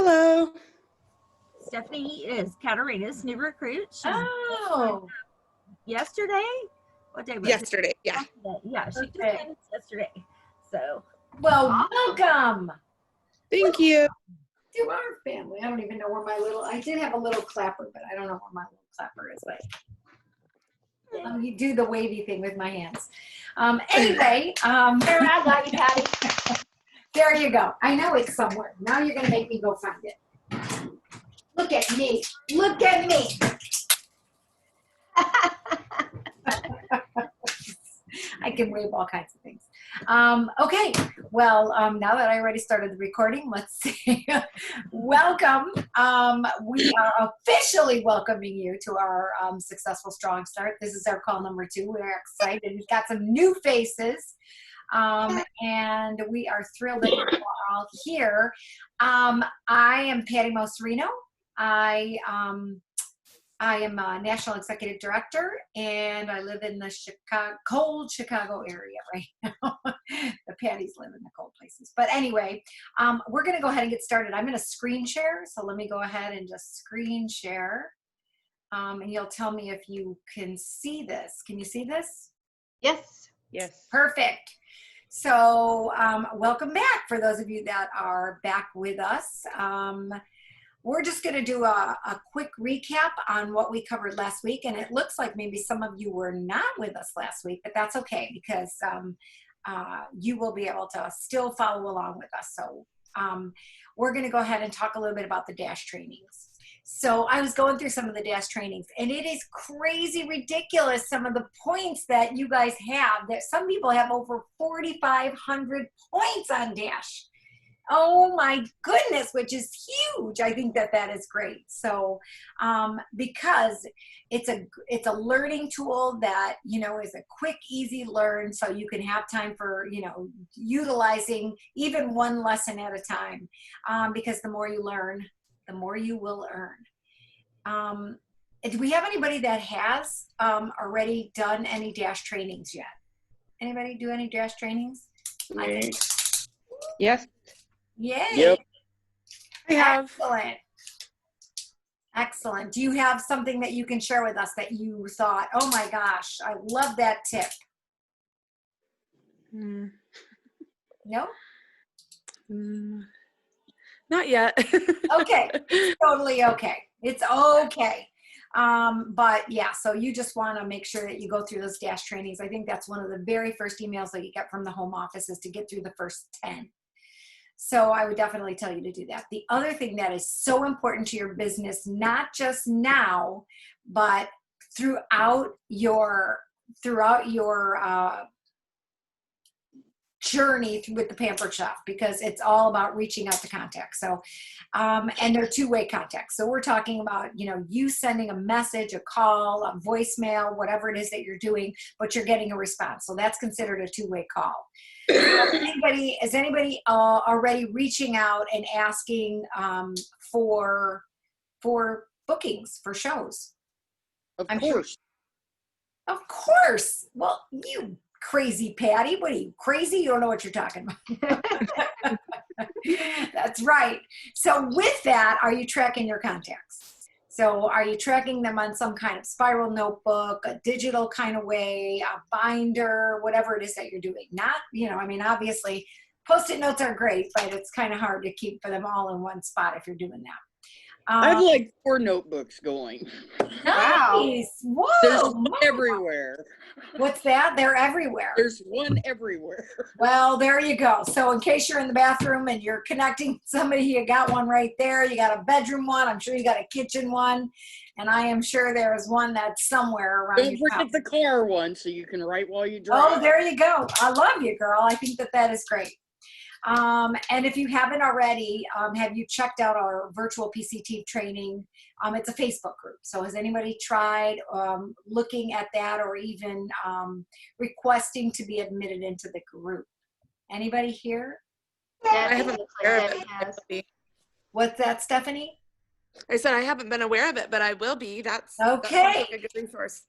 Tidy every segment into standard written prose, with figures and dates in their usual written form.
Hello. Stephanie is Katarina's new recruit. She's Oh, yesterday. What day was Yesterday, it? yeah. Yeah, she just Okay. got it yesterday. So well, welcome Thank you. to our family. I don't even know where my I did have a little clapper, but I don't know where my little clapper is. Like, let me do the wavy thing with my hands. Anyway, There, I got you, Patty. there you go. I know it's somewhere. Now you're going to make me go find it. Look at me. Look at me. I can wave all kinds of things. Okay, well, now that I already started the recording, let's see. Welcome. We are officially welcoming you to our Successful Strong Start. This is our call number 2. We're excited. We've got some new faces. And we are thrilled that you're all here. I am Patty Moserino. I am a National Executive Director, and I live in the cold Chicago area right now. The Patties live in the cold places. But anyway, we're going to go ahead and get started. I'm going to screen share, so let me go ahead and just screen share. And you'll tell me if you can see this. Can you see this? Yes. Yes. Perfect. So welcome back for those of you that are back with us. We're just going to do a quick recap on what we covered last week. And it looks like maybe some of you were not with us last week, but that's okay because you will be able to still follow along with us. So we're going to go ahead and talk a little bit about the DASH trainings. So I was going through some of the DASH trainings, and it is crazy ridiculous some of the points that you guys have. That some people have over 4,500 points on DASH. Oh my goodness, which is huge. I think that is great. So because it's a learning tool that, you know, is a quick, easy learn, so you can have time for, you know, utilizing even one lesson at a time, because the more you learn, the more you will earn. Do we have anybody that has already done any DASH trainings yet? Anybody do any DASH trainings? Yes. Yay. Yep. I have. Excellent. Excellent. Do you have something that you can share with us that you thought, oh my gosh, I love that tip? No? Not yet. Okay. It's totally okay. It's okay. But yeah, so you just want to make sure that you go through those DASH trainings. I think that's one of the very first emails that you get from the home office is to get through the first 10. So I would definitely tell you to do that. The other thing that is so important to your business, not just now, but throughout your journey with the Pampered Chef, because it's all about reaching out to contacts. So, and they're two-way contacts. So we're talking about, you know, you sending a message, a call, a voicemail, whatever it is that you're doing, but you're getting a response. So that's considered a two-way call. Is anybody already reaching out and asking for bookings for shows? Of I'm course. Sure. Of course. Well, you crazy Patty, what are you, crazy? You don't know what you're talking about. That's right. So with that, are you tracking your contacts? So are you tracking them on some kind of spiral notebook, a digital kind of way, a binder, whatever it is that you're doing? Not, you know, I mean, obviously Post-it notes are great, but it's kind of hard to keep them all in one spot if you're doing that. I have like 4 notebooks going. Nice. Whoa. There's one everywhere. What's that? They're everywhere. There's one everywhere. Well, there you go. So in case you're in the bathroom and you're connecting somebody, you got one right there. You got a bedroom one. I'm sure you got a kitchen one. And I am sure there is one that's somewhere around. Don't forget the car one so you can write while you drive. Oh, there you go. I love you, girl. I think that is great. And if you haven't already, have you checked out our virtual PCT training? It's a Facebook group. So has anybody tried looking at that or even requesting to be admitted into the group? Anybody here? Yeah, I haven't been aware of it. What's that, Stephanie? I said I haven't been aware of it, but I will be. That's okay. That sounds like a good resource.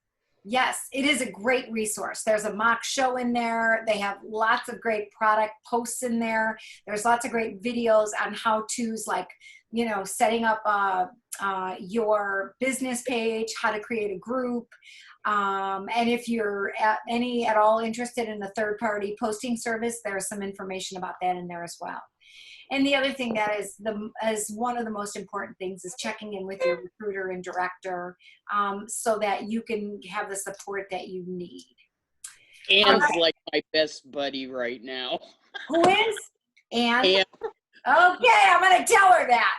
Yes, it is a great resource. There's a mock show in there. They have lots of great product posts in there. There's lots of great videos on how-tos like setting up your business page, how to create a group. And if you're at all interested in a third-party posting service, there's some information about that in there as well. And the other thing that is one of the most important things is checking in with your recruiter and director so that you can have the support that you need. Anne's like my best buddy right now. Who is? Anne? Anne, Okay, I'm going to tell her that.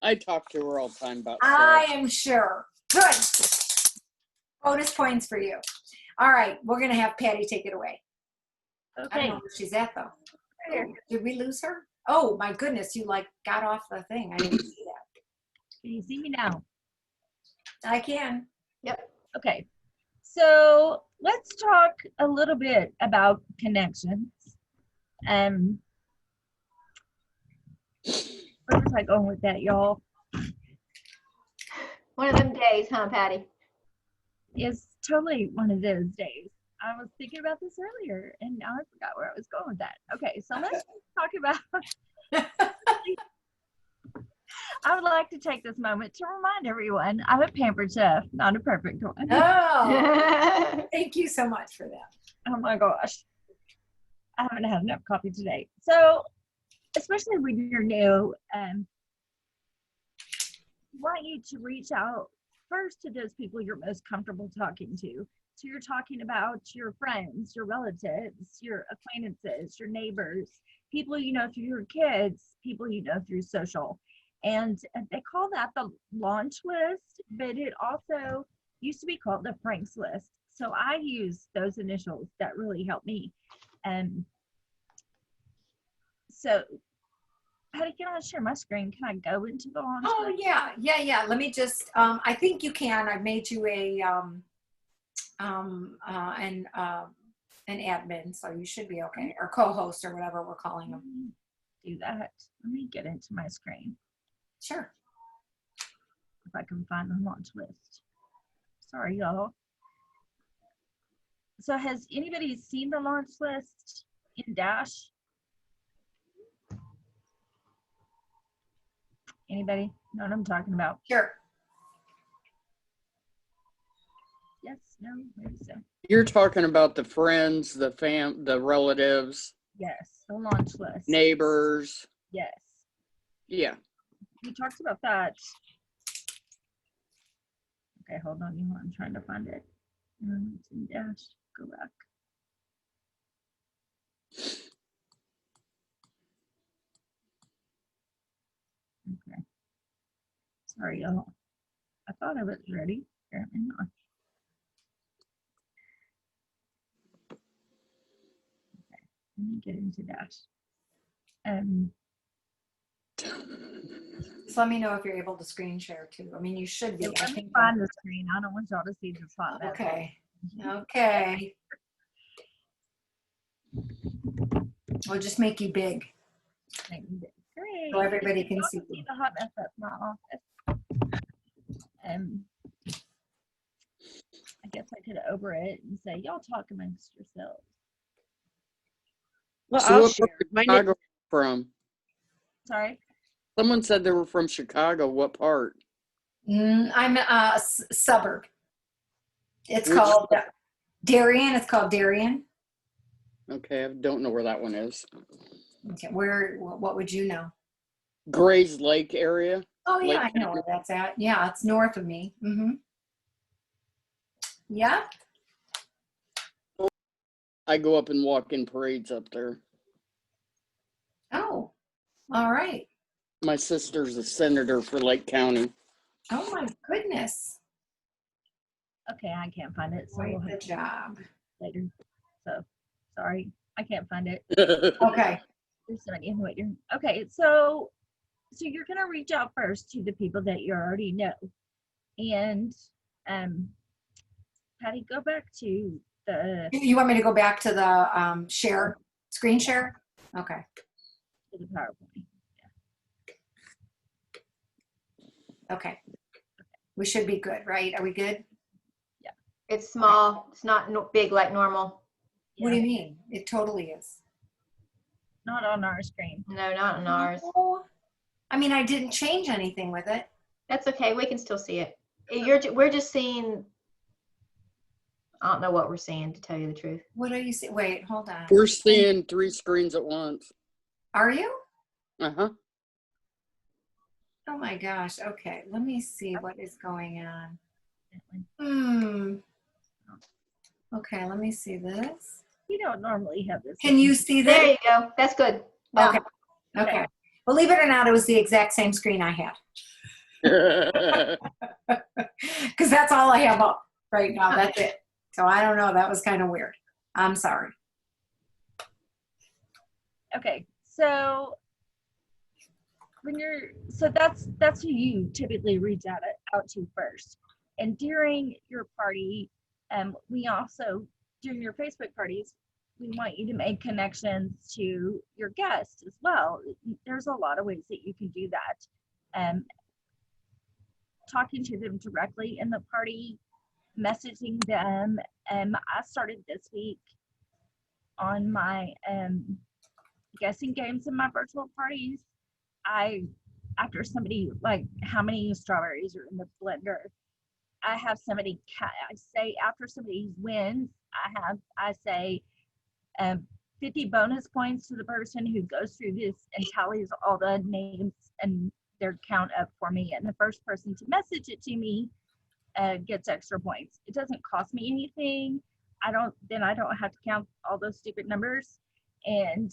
I talk to her all the time about I stuff. am sure. Good. Bonus points for you. All right, we're going to have Patty take it away. I don't Okay. know where she's at, though. Did we lose her? Oh, my goodness, you got off the thing. I didn't see that. Can you see me now? I can. Okay. So let's talk a little bit about connections. Where was I going with that, y'all? One of them days, huh, Patty? It's totally one of those days. I was thinking about this earlier and now I forgot where I was going with that. Okay, so let's talk about I would like to take this moment to remind everyone I'm a pampered chef, not a perfect one. Oh, thank you so much for that. Oh my gosh. I haven't had enough coffee today. So, especially when you're new, I want you to reach out first to those people you're most comfortable talking to. So you're talking about your friends, your relatives, your acquaintances, your neighbors, people you know through your kids, people you know through social. And they call that the launch list, but it also used to be called the Frank's list. So I use those initials that really help me. So Patty, can I share my screen? Can I go into the launch Oh, list? yeah. Let me just, I think you can. I've made you an admin, so you should be okay, or co-host or whatever we're calling Let them. me do that. Let me get into my screen Sure. if I can find the launch list. Sorry, y'all. So has anybody seen the launch list in Dash? Anybody know what I'm talking about? Sure. Yes, no, maybe so. You're talking about the friends, the relatives, Yes, the launch list. neighbors. Yes, Yeah. we talked about that. Okay, hold on, I'm trying to find it. It's in Dash. Go back. Okay. Sorry, y'all. I thought I was ready. Apparently not. Okay, let me get into Dash. So let me know if you're able to screen share too. I mean, you should be. I Let me think find the screen. I don't want y'all to see this hot mess. Okay. Okay. We'll just make you big Great. so everybody can Y'all see. see the hot mess that's my office. I guess I could over it and say, y'all talk amongst yourselves. Well, I'll what share. part of Chicago are you from? Sorry. Someone said they were from Chicago. What part? I'm a suburb. It's Which- called Darien. It's called Darien. Okay, I don't know where that one is. Okay, what would you know? Grays Lake area. Oh yeah, Lake I know where that's at. Yeah, it's north of me. Yeah. I go up and walk in parades up there. Oh, all right. My sister's a senator for Lake County. Oh my goodness. Okay, I can't find it. So we'll Quite have the to job. later. So sorry, I can't find it. Okay. There's no idea what you're. Okay, so you're gonna reach out first to the people that you already know, and Patty, go back to the You want me to go back to the screen share? Okay. PowerPoint. Okay. We should be good, right? Are we good? It's small. It's not big like normal. What do you mean? It totally is. Not on our screen. No, not on ours. Oh, I mean, I didn't change anything with it. That's okay. We can still see it. We're just seeing, I don't know what we're seeing, to tell you the truth. What are you saying? Wait, hold on. We're seeing 3 screens at once. Are you? Uh-huh. Oh my gosh. Okay. Let me see what is going on. Okay, let me see this. You don't normally have this. Can you see There this? you go. That's good. Now, Okay. Okay. Believe it or not, it was the exact same screen I had. Because that's all I have up right now. That's it. So I don't know. That was kind of weird. I'm sorry. Okay, so that's who you typically reach out to first. And during your party, we also, during your Facebook parties, we want you to make connections to your guests as well. There's a lot of ways that you can do that. Talking to them directly in the party, messaging them. I started this week on my guessing games in my virtual parties. After somebody, like, how many strawberries are in the blender, I have somebody, I say after somebody wins, I say 50 bonus points to the person who goes through this and tallies all the names and their count up for me. And the first person to message it to me gets extra points. It doesn't cost me anything. I don't have to count all those stupid numbers. And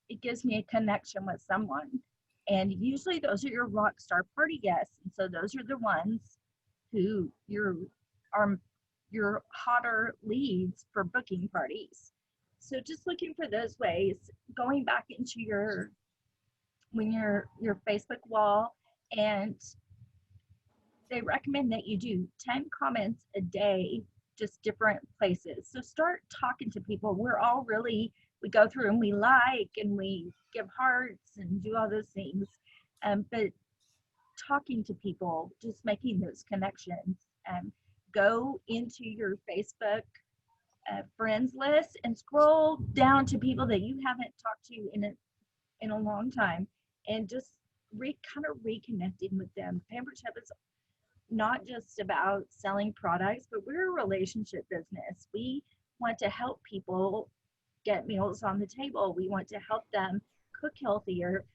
it gives me a connection with someone. And usually those are your rock star party guests. And so those are the ones who are your hotter leads for booking parties. So just looking for those ways, going back into your Facebook wall, and they recommend that you do 10 comments a day, just different places. So start talking to people. We go through and we like and we give hearts and do all those things. But talking to people, just making those connections. Go into your Facebook friends list and scroll down to people that you haven't talked to in a long time, and just kind of reconnecting with them. Pampered Chef is not just about selling products, but we're a relationship business. We want to help people get meals on the table. We want to help them cook healthier.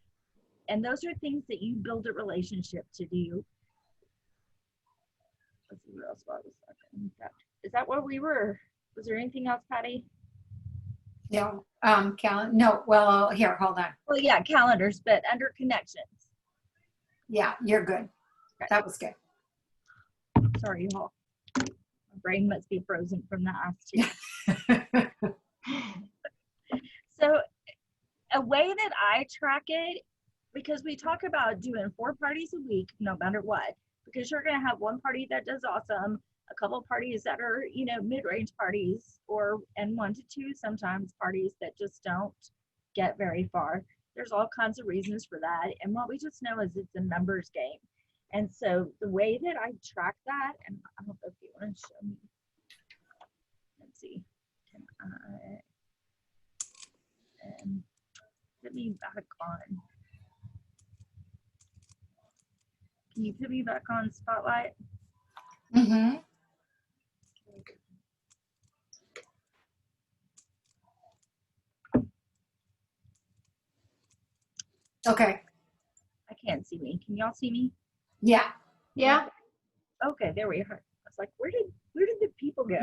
And those are things that you build a relationship to do. Let's see what else I was talking about. Is that what we were? Was there anything else, Patty? No, no, well, here, hold on. Well, yeah, calendars, but under connections. Yeah, you're good. That was good. Sorry, y'all. My brain must be frozen from the ice tea. So a way that I track it, because we talk about doing 4 parties a week, no matter what, because you're going to have one party that does awesome, a couple of parties that are, mid-range parties, and 1 to 2 sometimes parties that just don't get very far. There's all kinds of reasons for that. And what we just know is it's a numbers game. And so the way that I track that, and I don't know if you want to show me. Let's see. Can I put me back on? Can you put me back on Spotlight? Mm-hmm. Okay. I can't see me. Can y'all see me? Yeah. yeah. Okay, there we are. I was like, where did the people go?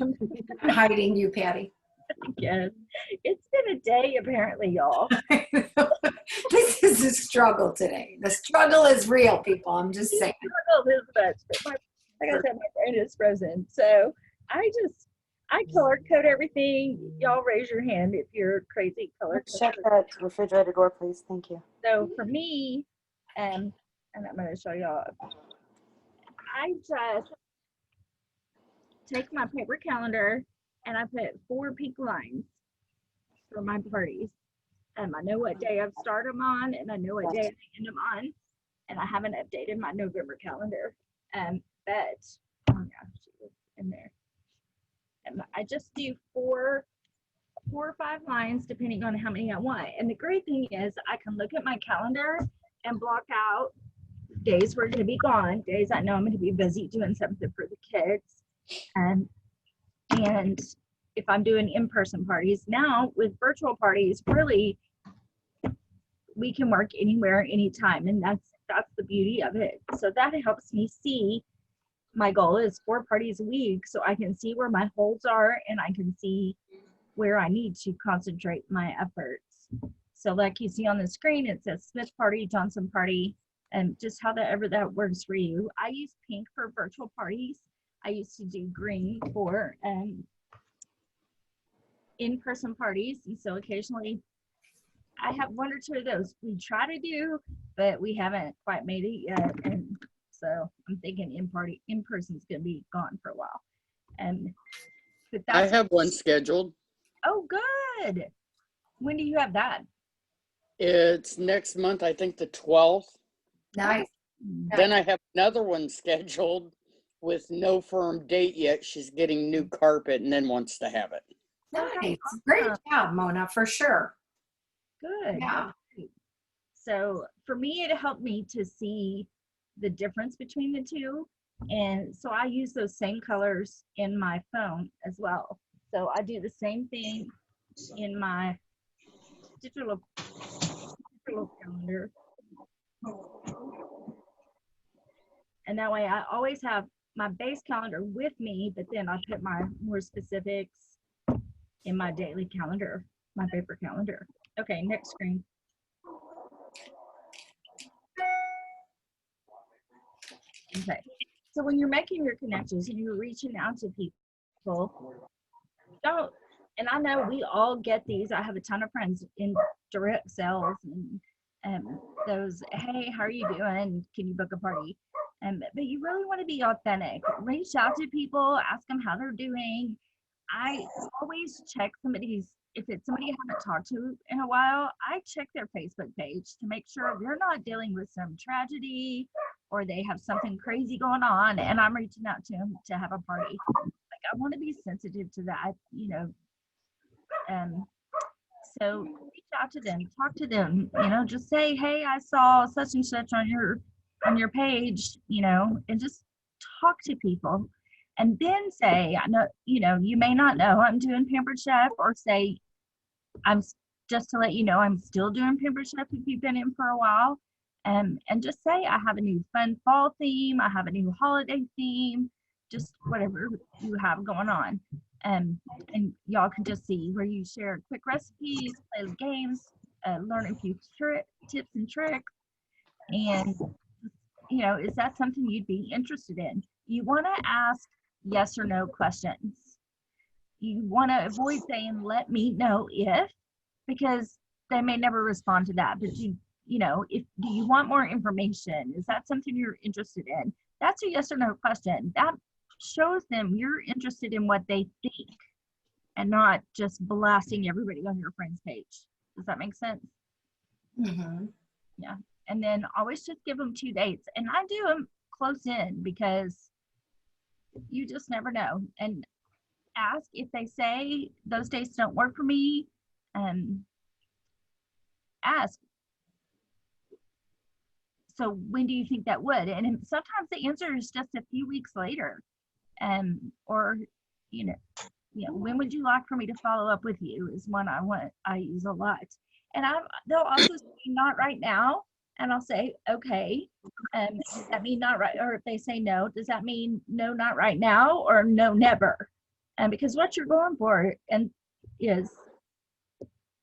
I'm hiding you, Patty. Again, it's been a day apparently, y'all. This is a struggle today. The struggle is real, people. I'm just saying. Like I said, my brain is frozen. So I color code everything. Y'all raise your hand if you're crazy color Check that refrigerator door, please. Thank you. So for me, and I'm going to show y'all, I just take my paper calendar and I put 4 pink lines for my parties. I know what day I've started them on, and I know what day I end them on, and I haven't updated my November calendar. But oh yeah, she was in there. And I just do 4 or 5 lines depending on how many I want. And the great thing is I can look at my calendar and block out days we're going to be gone, days I know I'm going to be busy doing something for the kids. And if I'm doing in-person parties, now with virtual parties, really, we can work anywhere, anytime. And that's the beauty of it. So that helps me see. My goal is 4 parties a week, so I can see where my holes are and I can see where I need to concentrate my efforts. So like you see on the screen, it says Smith Party, Johnson Party, and just however that works for you. I use pink for virtual parties. I used to do green for in-person parties. And so occasionally I have 1 or 2 of those we try to do, but we haven't quite made it yet. And so I'm thinking in-person is going to be gone for a while. But I that's, have one scheduled. oh, good. When do you have that? It's next month, I think the 12th. Nice. Then I have another one scheduled with no firm date yet. She's getting new carpet and then wants to have it. Nice. Great job, Mona, for sure. Good. Yeah. So for me, it helped me to see the difference between the two. And so I use those same colors in my phone as well. So I do the same thing in my digital calendar. And that way I always have my base calendar with me, but then I put my more specifics in my daily calendar, my paper calendar. Okay, next screen. Okay, so when you're making your connections and you're reaching out to people, don't, and I know we all get these. I have a ton of friends in direct sales and those, hey, how are you doing? Can you book a party? But you really want to be authentic. Reach out to people, ask them how they're doing. I always check if it's somebody I haven't talked to in a while, I check their Facebook page to make sure they're not dealing with some tragedy or they have something crazy going on and I'm reaching out to them to have a party. Like I want to be sensitive to that, you know. So reach out to them, talk to them, you know, just say, hey, I saw such and such on your page, you know, and just talk to people. And then say, I know, you know, you may not know I'm doing Pampered Chef, or say, just to let you know, I'm still doing Pampered Chef if you've been in for a while. And just say, I have a new fun fall theme, I have a new holiday theme, just whatever you have going on. And y'all can just see where you share quick recipes, play games, learn a few tips and tricks. And, you know, is that something you'd be interested in? You want to ask yes or no questions. You want to avoid saying, let me know if, because they may never respond to that. But you know, do you want more information? Is that something you're interested in? That's a yes or no question. That shows them you're interested in what they think and not just blasting everybody on your friend's page. Does that make sense? Mm-hmm. Yeah. And then always just give them 2 dates. And I do them close in because you just never know. And ask if they say those dates don't work for me. Ask. So when do you think that would? And sometimes the answer is just a few weeks later. Or, you know, when would you like for me to follow up with you is one I use a lot. And they'll also say not right now. And I'll say, okay, does that mean not right? Or if they say no, does that mean no, not right now, or no, never? Because what you're going for is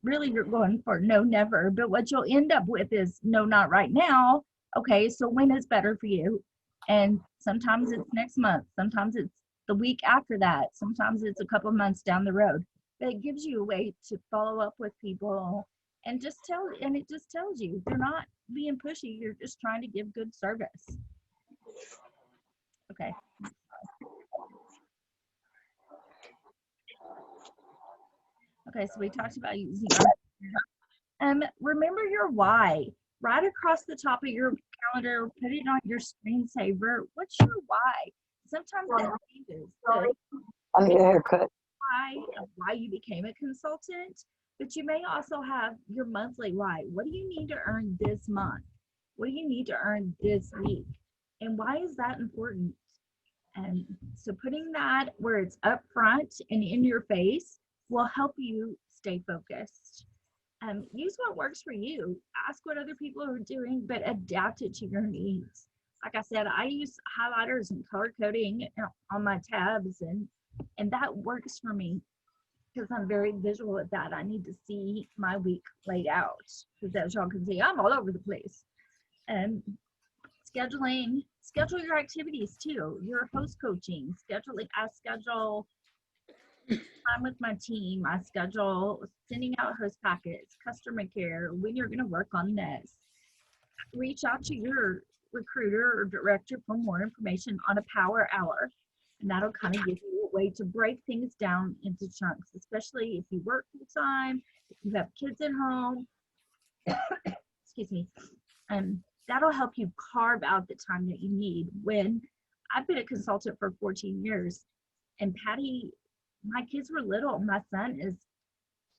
really you're going for no, never. But what you'll end up with is no, not right now. Okay, so when is better for you? And sometimes it's next month. Sometimes it's the week after that. Sometimes it's a couple months down the road. But it gives you a way to follow up with people and it just tells you they're not being pushy. You're just trying to give good service. Okay. Okay, so we talked about using remember your why. Right across the top of your calendar, put it on your screensaver. What's your why? Sometimes that changes. I need a haircut. Why you became a consultant, but you may also have your monthly why. What do you need to earn this month? What do you need to earn this week? And why is that important? And so putting that where it's up front and in your face will help you stay focused. Use what works for you. Ask what other people are doing, but adapt it to your needs. Like I said, I use highlighters and color coding on my tabs, and that works for me because I'm very visual at that. I need to see my week laid out because as y'all can see, I'm all over the place. And schedule your activities too. Your host coaching, I schedule time with my team. I schedule sending out host packets, customer care, when you're going to work on this. Reach out to your recruiter or director for more information on a power hour. And that'll kind of give you a way to break things down into chunks, especially if you work full time, if you have kids at home. Excuse me. That'll help you carve out the time that you need. When I've been a consultant for 14 years, and Patty, my kids were little. My son is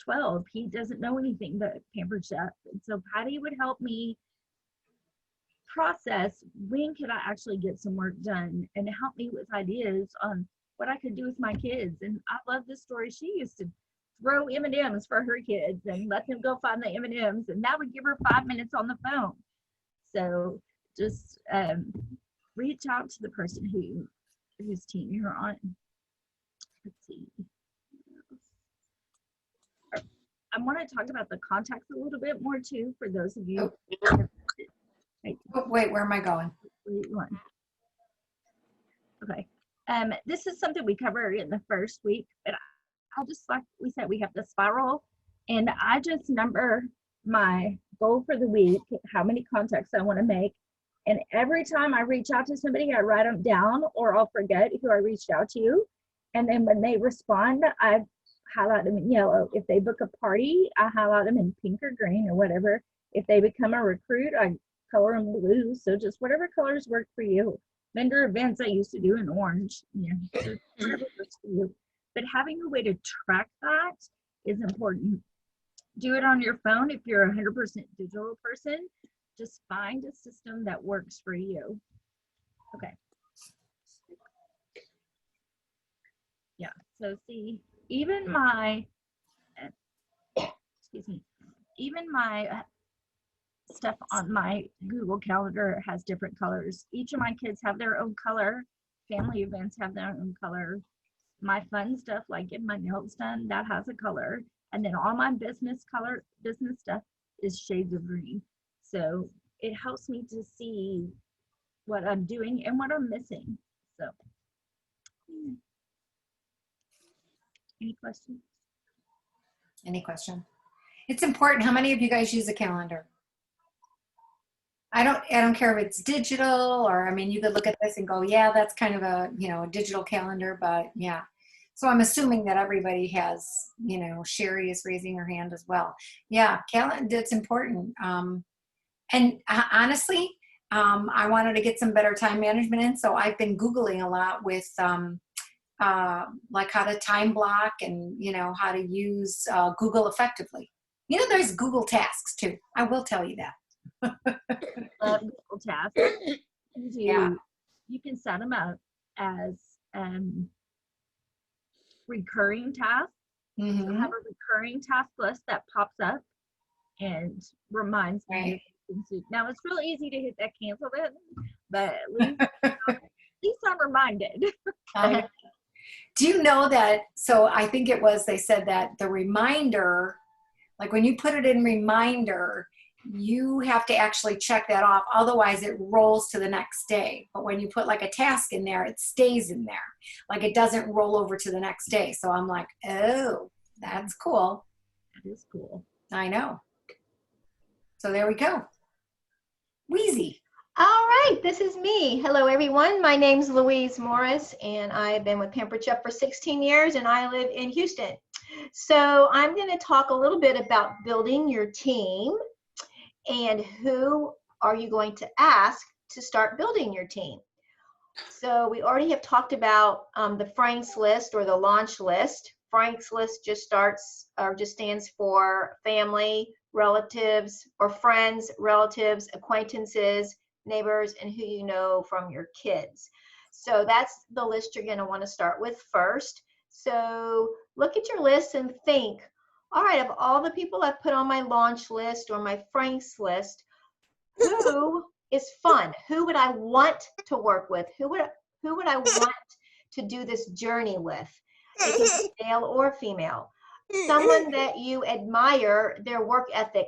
12. He doesn't know anything but Pampered Chef. And so Patty would help me process when could I actually get some work done and help me with ideas on what I could do with my kids. And I love this story. She used to throw M&Ms for her kids and let them go find the M&Ms, and that would give her 5 minutes on the phone. So just reach out to the person whose team you're on. Let's see. I want to talk about the contacts a little bit more too for those of you. Oh, wait, where am I going? Okay. This is something we cover in the first week, but I'll just, like we said, we have the spiral, and I just number my goal for the week, how many contacts I want to make. And every time I reach out to somebody, I write them down, or I'll forget who I reached out to. And then when they respond, I highlight them in yellow. If they book a party, I highlight them in pink or green or whatever. If they become a recruit, I color them blue. So just whatever colors work for you. Vendor events I used to do in orange. So whatever works for you. But having a way to track that is important. Do it on your phone if you're a 100% digital person. Just find a system that works for you. Okay. Yeah, so see, even my, excuse me, even my stuff on my Google Calendar has different colors. Each of my kids have their own color. Family events have their own color. My fun stuff, like getting my nails done, that has a color. And then all my business stuff is shades of green. So it helps me to see what I'm doing and what I'm missing. So, any questions? Any question? It's important. How many of you guys use a calendar? I don't care if it's digital, or, I mean, you could look at this and go, yeah, that's kind of a, a digital calendar, but yeah. So I'm assuming that everybody has, Sherry is raising her hand as well. Yeah, calendar, it's important. And honestly, I wanted to get some better time management in, so I've been Googling a lot with like how to time block and, how to use Google effectively. There's Google Tasks too. I will tell you that. Google Tasks. You can set them up as recurring tasks. Mm-hmm. So have a recurring task list that pops up and reminds me. Now it's real easy to hit that cancel button, but at least I'm reminded. Do you know that? So I think they said that the reminder, like when you put it in reminder, you have to actually check that off. Otherwise it rolls to the next day. But when you put like a task in there, it stays in there. Like it doesn't roll over to the next day. So I'm like, oh, that's cool. That is cool. I know. So there we go. Wheezy. All right, this is me. Hello, everyone. My name's Louise Morris, and I've been with Pampered Chef for 16 years, and I live in Houston. So I'm going to talk a little bit about building your team and who are you going to ask to start building your team. So we already have talked about the Frank's list or the launch list. Frank's list just stands for family, relatives, or friends, relatives, acquaintances, neighbors, and who you know from your kids. So that's the list you're going to want to start with first. So look at your list and think, all right, of all the people I've put on my launch list or my Frank's list, who is fun? Who would I want to work with? Who would I want to do this journey with? It can be male or female. Someone that you admire their work ethic,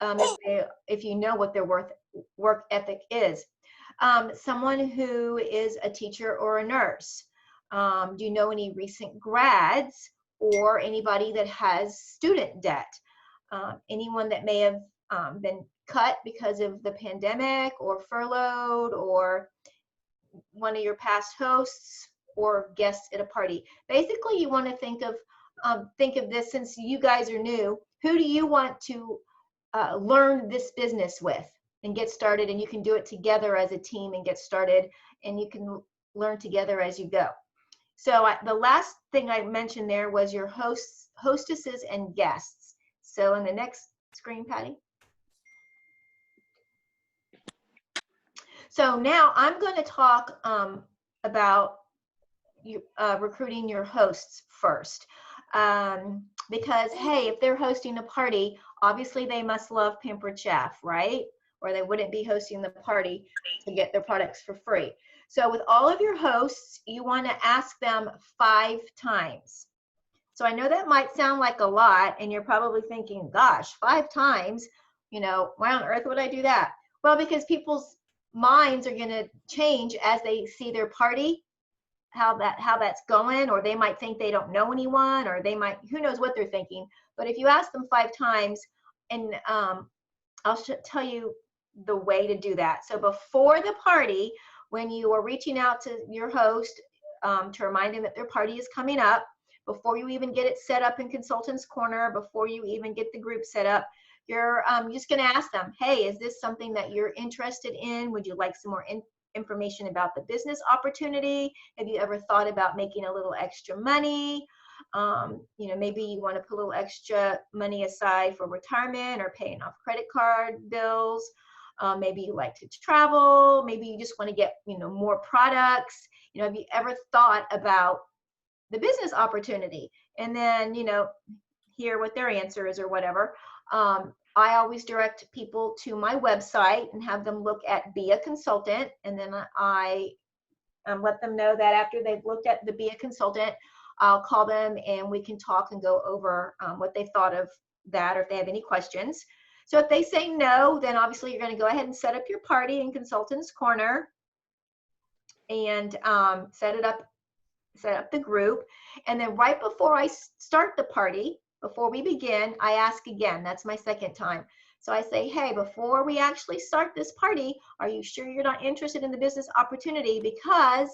if you know what their work ethic is. Someone who is a teacher or a nurse. Do you know any recent grads or anybody that has student debt? Anyone that may have been cut because of the pandemic or furloughed, or one of your past hosts or guests at a party. Basically, you want to think of this, since you guys are new, who do you want to learn this business with and get started? And you can do it together as a team and get started, and you can learn together as you go. So the last thing I mentioned there was your hosts, hostesses, and guests. So in the next screen, Patty. So now I'm going to talk about recruiting your hosts first. Because, hey, if they're hosting a party, obviously they must love Pampered Chef, right? Or they wouldn't be hosting the party to get their products for free. So with all of your hosts, you want to ask them 5 times. So I know that might sound like a lot, and you're probably thinking, gosh, 5 times, why on earth would I do that? Well, because people's minds are going to change as they see their party, how that's going, or they might think they don't know anyone, or they might, who knows what they're thinking. But if you ask them 5 times, and I'll tell you the way to do that. So before the party, when you are reaching out to your host to remind them that their party is coming up, before you even get it set up in Consultants Corner, before you even get the group set up, you're just going to ask them, hey, is this something that you're interested in? Would you like some more information about the business opportunity? Have you ever thought about making a little extra money? Maybe you want to put a little extra money aside for retirement or paying off credit card bills. Maybe you like to travel. Maybe you just want to get, more products. Have you ever thought about the business opportunity? And then, hear what their answer is or whatever. I always direct people to my website and have them look at Be a Consultant. And then I let them know that after they've looked at the Be a Consultant, I'll call them and we can talk and go over what they thought of that, or if they have any questions. So if they say no, then obviously you're going to go ahead and set up your party in Consultants Corner and set up the group. And then right before I start the party, before we begin, I ask again. That's my second time. So I say, hey, before we actually start this party, are you sure you're not interested in the business opportunity? Because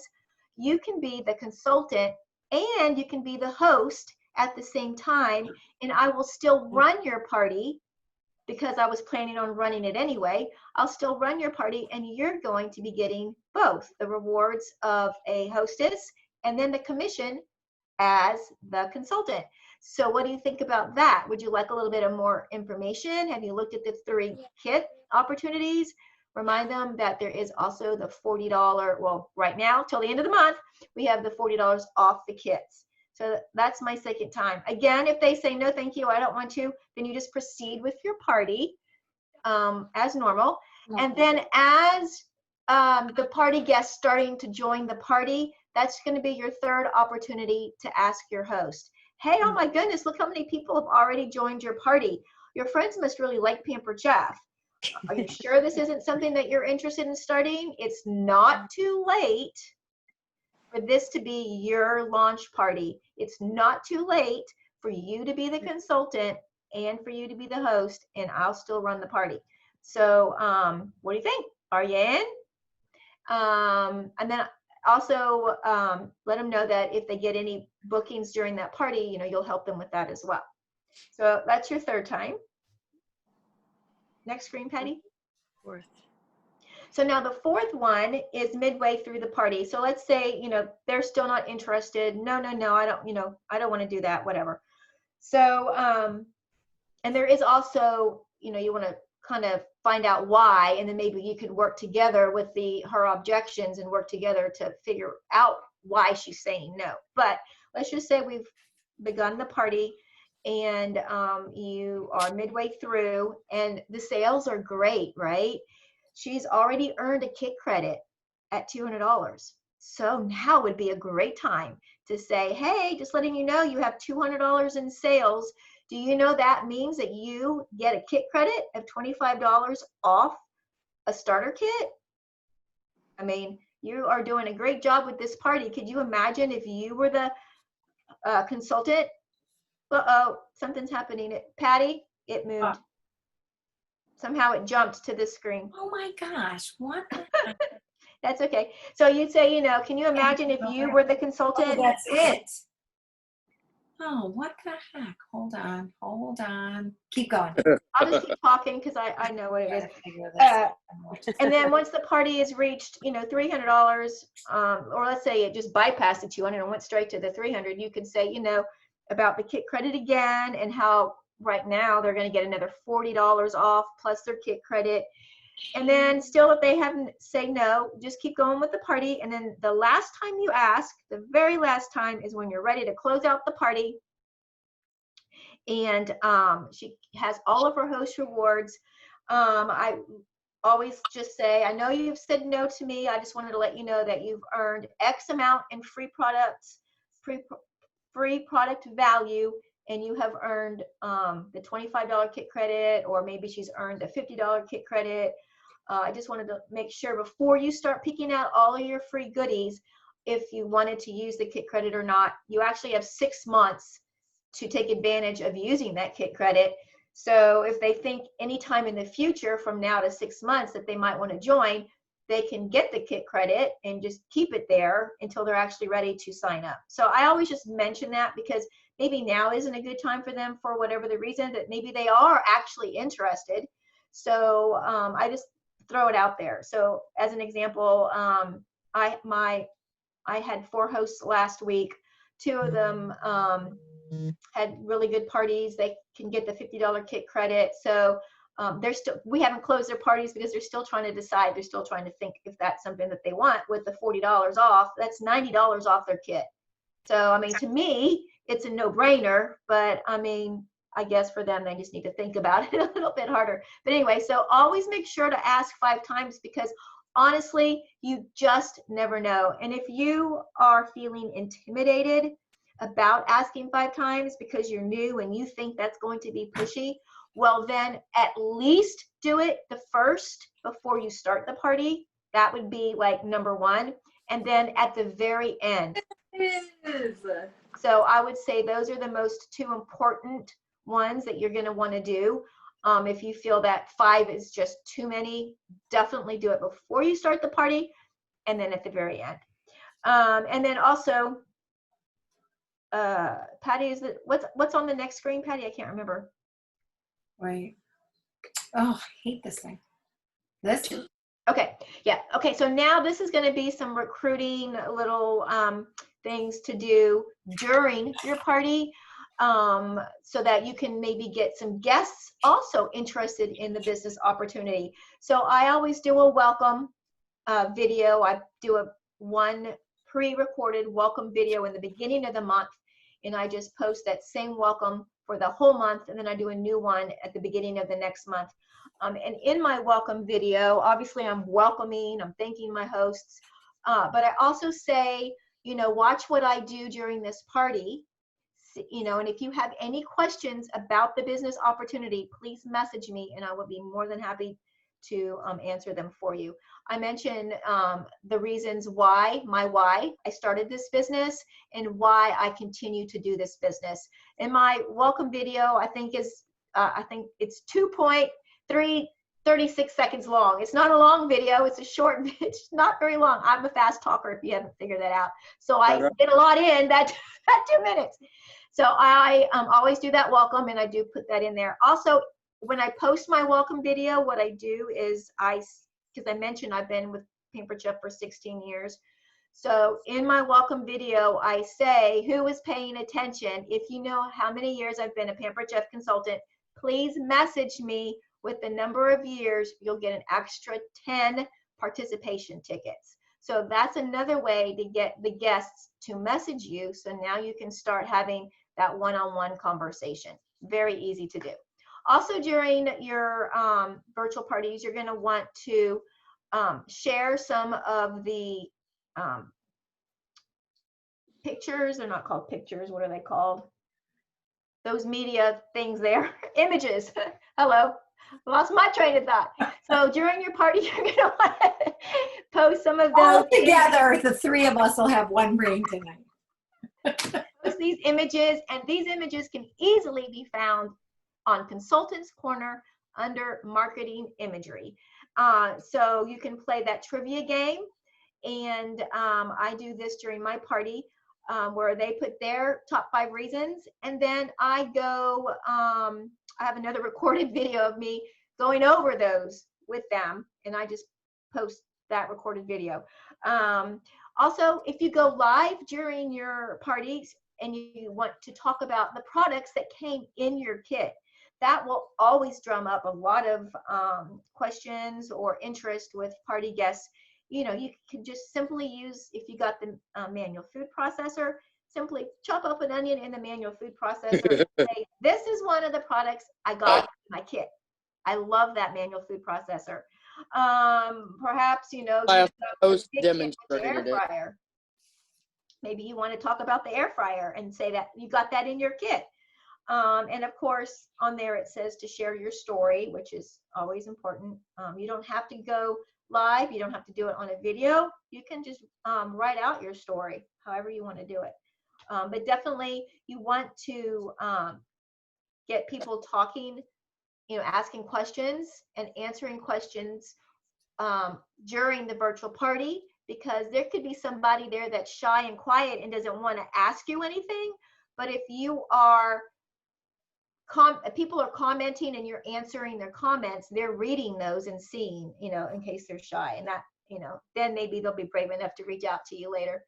you can be the consultant and you can be the host at the same time, and I will still run your party because I was planning on running it anyway. I'll still run your party, and you're going to be getting both the rewards of a hostess and then the commission as the consultant. So what do you think about that? Would you like a little bit of more information? Have you looked at the 3 kit opportunities? Remind them that there is also the $40, well, right now till the end of the month, we have the $40 off the kits. So that's my second time. Again, if they say, no, thank you, I don't want to, then you just proceed with your party as normal. And then as the party guests starting to join the party, that's going to be your third opportunity to ask your host, hey, oh my goodness, look how many people have already joined your party. Your friends must really like Pampered Chef. Are you sure this isn't something that you're interested in starting? It's not too late for this to be your launch party. It's not too late for you to be the consultant and for you to be the host, and I'll still run the party. So what do you think? Are you in? And then also let them know that if they get any bookings during that party, you'll help them with that as well. So that's your third time. Next screen, Patty. 4th. So now the 4th one is midway through the party. So let's say, they're still not interested. No, I don't, I don't want to do that, whatever. So, and there is also you want to kind of find out why, and then maybe you could work together with her objections and work together to figure out why she's saying no. But let's just say we've begun the party and you are midway through and the sales are great, right? She's already earned a kit credit at $200. So now would be a great time to say, hey, just letting you know you have $200 in sales. Do you know that means that you get a kit credit of $25 off a starter kit? I mean, you are doing a great job with this party. Could you imagine if you were the consultant? Uh-oh, something's happening. Patty, it moved. Somehow it jumped to this screen. Oh my gosh, what? That's okay. So you'd say, can you imagine if you were the consultant? Oh, that's it. Oh, what the heck? Hold on. Keep going. I'll just keep talking because I know what it is. Gotta figure this out. And then once the party is reached, $300, or let's say it just bypassed the 200 and went straight to the 300, you could say, about the kit credit again and how right now they're going to get another $40 off plus their kit credit. And then still, if they haven't say no, just keep going with the party. And then the last time you ask, the very last time is when you're ready to close out the party. And she has all of her host rewards. I always just say, I know you've said no to me. I just wanted to let you know that you've earned X amount in free products, free product value, and you have earned the $25 kit credit, or maybe she's earned a $50 kit credit. I just wanted to make sure before you start picking out all of your free goodies, if you wanted to use the kit credit or not. You actually have 6 months to take advantage of using that kit credit. So if they think anytime in the future from now to 6 months that they might want to join, they can get the kit credit and just keep it there until they're actually ready to sign up. So I always just mention that because maybe now isn't a good time for them for whatever the reason, that maybe they are actually interested. So I just throw it out there. So as an example, I had 4 hosts last week. 2 of them had really good parties. They can get the $50 kit credit. So we haven't closed their parties because they're still trying to decide. They're still trying to think if that's something that they want. With the $40 off, that's $90 off their kit. So, I mean, to me, it's a no-brainer, but I mean, I guess for them, they just need to think about it a little bit harder. But anyway, so always make sure to ask 5 times because honestly, you just never know. And if you are feeling intimidated about asking 5 times because you're new and you think that's going to be pushy, well, then at least do it the first before you start the party. That would be like number 1. And then at the very end. So I would say those are the most 2 important ones that you're going to want to do. If you feel that 5 is just too many, definitely do it before you start the party and then at the very end. And then also, Patty, what's on the next screen, Patty? I can't remember. Wait. Oh, I hate this thing. This? Okay. Yeah. Okay. So now this is going to be some recruiting little things to do during your party so that you can maybe get some guests also interested in the business opportunity. So I always do a welcome video. I do one pre-recorded welcome video in the beginning of the month, and I just post that same welcome for the whole month, and then I do a new one at the beginning of the next month. And in my welcome video, obviously I'm welcoming, I'm thanking my hosts, but I also say, watch what I do during this party, and if you have any questions about the business opportunity, please message me and I will be more than happy to answer them for you. I mentioned the reasons why I started this business and why I continue to do this business. In my welcome video, I think it's 36 seconds long. It's not a long video. It's a short, it's not very long. I'm a fast talker if you haven't figured that out. So I get a lot in that 2 minutes. So I always do that welcome and I do put that in there. Also, when I post my welcome video, what I do is because I mentioned I've been with Pampered Chef for 16 years. So in my welcome video, I say, who is paying attention? If you know how many years I've been a Pampered Chef consultant, please message me with the number of years, you'll get an extra 10 participation tickets. So that's another way to get the guests to message you. So now you can start having that one-on-one conversation. Very easy to do. Also, during your virtual parties, you're going to want to share some of the pictures. They're not called pictures. What are they called? Those media things there. Images. Hello. Lost my train of thought. So during your party, you're going to want to post some of those. All together, the three of us will have one brain tonight. Post these images, and these images can easily be found on Consultants Corner under Marketing Imagery. So you can play that trivia game, and I do this during my party where they put their top 5 reasons, and then I go, I have another recorded video of me going over those with them, and I just post that recorded video. Also, if you go live during your parties and you want to talk about the products that came in your kit, that will always drum up a lot of questions or interest with party guests. You know, you can just simply use, if you got the manual food processor, simply chop up an onion in the manual food processor and say, this is one of the products I got in my kit. I love that manual food processor. Perhaps, you know, I you've got host the big kit with the demonstrated air it. fryer. Maybe you want to talk about the air fryer and say that you got that in your kit. And of course, on there it says to share your story, which is always important. You don't have to go live. You don't have to do it on a video. You can just write out your story, however you want to do it. But definitely you want to get people talking, you know, asking questions and answering questions during the virtual party, because there could be somebody there that's shy and quiet and doesn't want to ask you anything. But if you are people are commenting and you're answering their comments, they're reading those and seeing, you know, in case they're shy, and that, you know, then maybe they'll be brave enough to reach out to you later.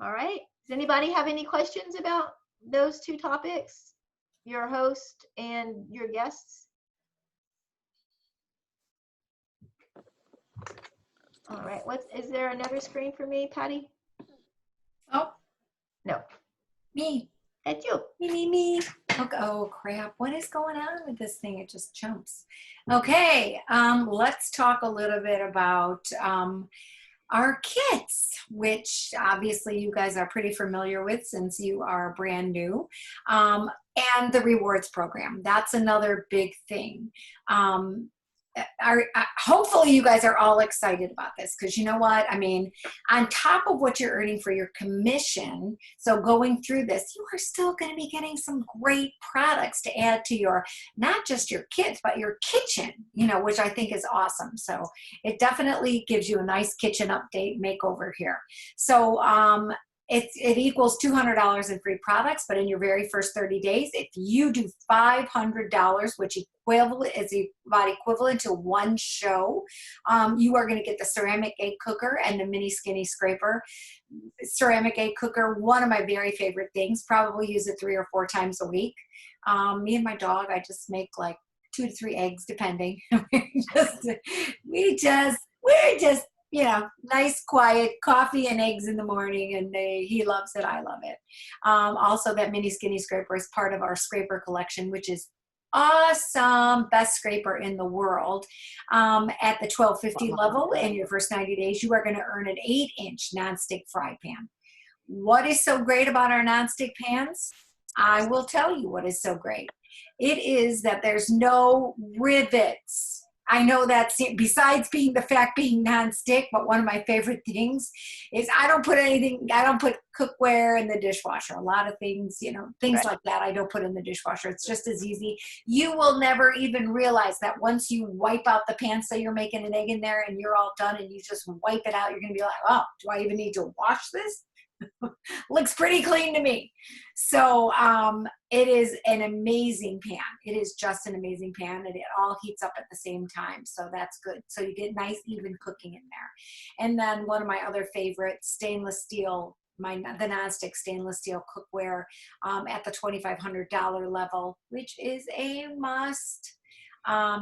All right. Does anybody have any questions about those two topics, your host and your guests? All right. Is there another screen for me, Patty? Oh, No. me. That's you. Me. Okay. Oh crap, what is going on with this thing? It just jumps. Okay, let's talk a little bit about our kits, which obviously you guys are pretty familiar with since you are brand new, and the rewards program. That's another big thing. Hopefully you guys are all excited about this, because you know what, I mean, on top of what you're earning for your commission, so going through this, you are still going to be getting some great products to add to your, not just your kits, but your kitchen, you know, which I think is awesome. So it definitely gives you a nice kitchen update makeover here. So it equals $200 in free products, but in your very first 30 days, if you do $500, which is about equivalent to one show, you are going to get the ceramic egg cooker and the mini skinny scraper. Ceramic egg cooker, one of my very favorite things. Probably use it 3 or 4 times a week. Me and my dog, I just make like 2 to 3 eggs, depending. We're just you know, nice, quiet coffee and eggs in the morning, and he loves it. I love it. Also, that mini skinny scraper is part of our scraper collection, which is awesome. Best scraper in the world. At the $12.50 level in your first 90 days, you are going to earn an 8-inch nonstick fry pan. What is so great about our nonstick pans? I will tell you what is so great. It is that there's no rivets. I know that's it, besides being the fact being nonstick, but one of my favorite things is I don't put cookware in the dishwasher. A lot of things, you know, things like that I don't put in the dishwasher. It's just as easy. You will never even realize that once you wipe out the pan, so you're making an egg in there and you're all done and you just wipe it out, you're going to be like, oh, do I even need to wash this? Looks pretty clean to me. So it is an amazing pan. It is just an amazing pan, and it all heats up at the same time. So that's good. So you get nice even cooking in there. And then one of my other favorites, stainless steel, the nonstick stainless steel cookware at the $2,500 level, which is a must.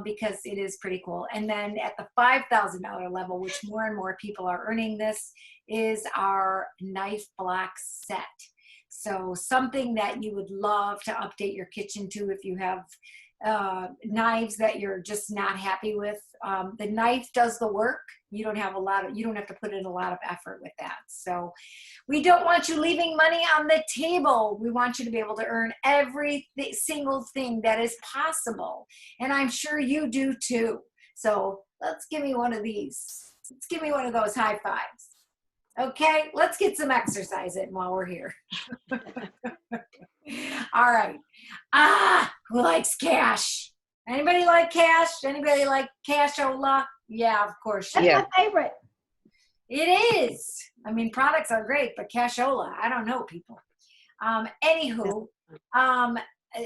because it is pretty cool. And then at the $5,000 level, which more and more people are earning this, is our knife block set. So something that you would love to update your kitchen to if you have knives that you're just not happy with. The knife does the work. You don't have to put in a lot of effort with that. So we don't want you leaving money on the table. We want you to be able to earn every single thing that is possible. And I'm sure you do too. So let's give me one of these. Let's give me one of those high fives. Okay, let's get some exercise in while we're here. All right. Who likes cash? Anybody like cash? Anybody like cashola? Yeah, of course. That's my favorite. It is. I mean, products are great, but cashola, I don't know, people. Anywho,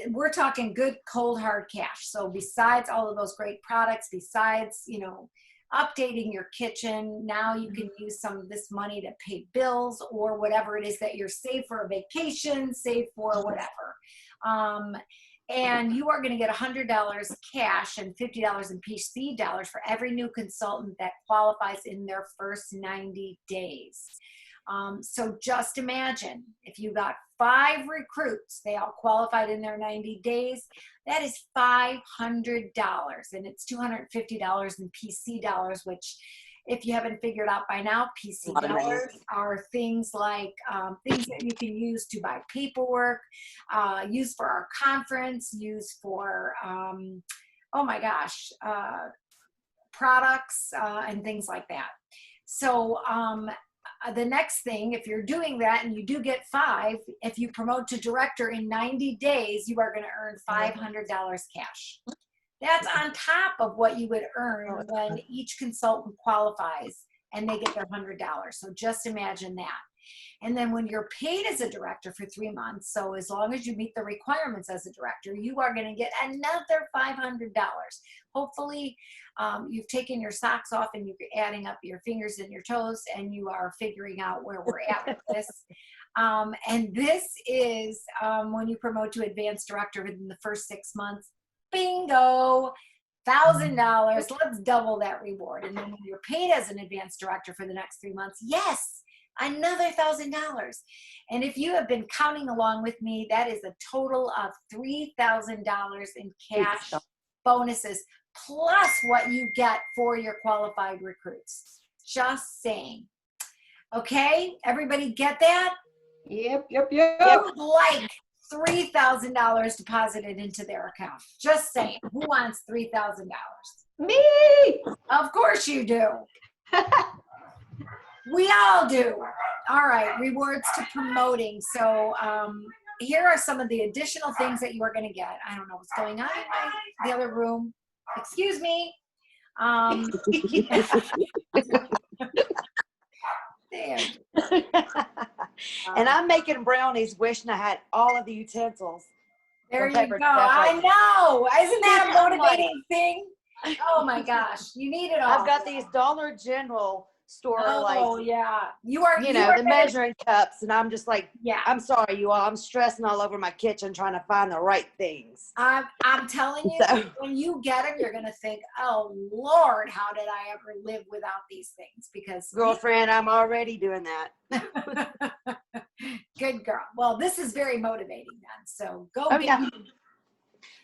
we're talking good, cold, hard cash. So besides all of those great products, besides, updating your kitchen, now you can use some of this money to pay bills or whatever it is that you're save for a vacation, save for whatever. And you are going to get $100 cash and $50 in PC dollars for every new consultant that qualifies in their first 90 days. So just imagine if you got 5 recruits, they all qualified in their 90 days, that is $500, and it's $250 in PC dollars, which if you haven't figured out by now, PC dollars are things like things that you can use to buy paperwork, use for our conference, use for, products and things like that. So the next thing, if you're doing that and you do get 5, if you promote to director in 90 days, you are going to earn $500 cash. That's on top of what you would earn when each consultant qualifies and they get their $100. So just imagine that. And then when you're paid as a director for 3 months, so as long as you meet the requirements as a director, you are going to get another $500. Hopefully, you've taken your socks off and you're adding up your fingers and your toes and you are figuring out where we're at with this. And this is when you promote to advanced director within the first 6 months. Bingo, $1,000. Let's double that reward. And then when you're paid as an advanced director for the next 3 months, yes, another $1,000. And if you have been counting along with me, that is a total of $3,000 in cash bonuses, plus what you get for your qualified recruits. Just saying. Okay, everybody get that? Yep. I would like $3,000 deposited into their account. Just saying. Who wants $3,000? Me. Of course you do. We all do. All right, rewards to promoting. So here are some of the additional things that you are going to get. I don't know what's going on in the other room. Excuse me. There. And I'm making brownies wishing I had all of the utensils. There from you go. Pepper Chef I right know. Isn't that a I'm like- motivating thing? Oh my gosh. You need it all. I've got these Dollar General store, Oh yeah. You are the gonna- measuring cups, and I'm just like, Yeah. I'm sorry, you all. I'm stressing all over my kitchen trying to find the right things. I'm telling you, So- when you get them, you're going to think, oh, Lord, how did I ever live without these things? Because Girlfriend, I'm already doing that. good girl. Well, this is very motivating then. So go Oh, get yeah.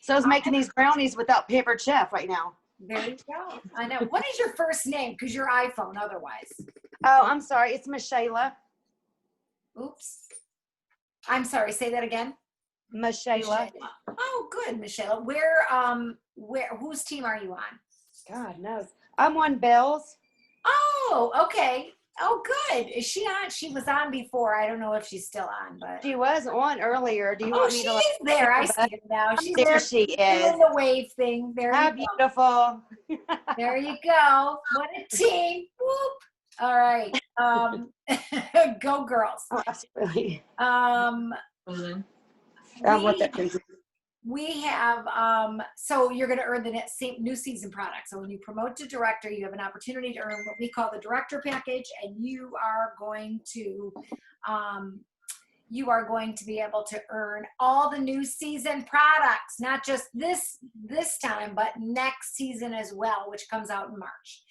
So I was making these brownies without Pampered Chef right now. There you go. I know. What is your first name? Because your iPhone otherwise. Oh, I'm sorry. It's Michela. Oops. I'm sorry. Say that again. Michela. Oh, good, Michelle. Where, whose team are you on? God knows. I'm on Bells. Oh, okay. Oh, good. Is she on? She was on before. I don't know if she's still on, but. She was on earlier. Do you Oh, want she me to? is there. I see her now. She's There there. she Doing is. the wave thing. There How you go. beautiful. There you go. What a team. Whoop. All right. Go girls. Oh, absolutely. We have, so you're going to earn the new season product. So when you promote to director, you have an opportunity to earn what we call the director package, and you are going to, you are going to be able to earn all the new season products, not just this time, but next season as well, which comes out in March.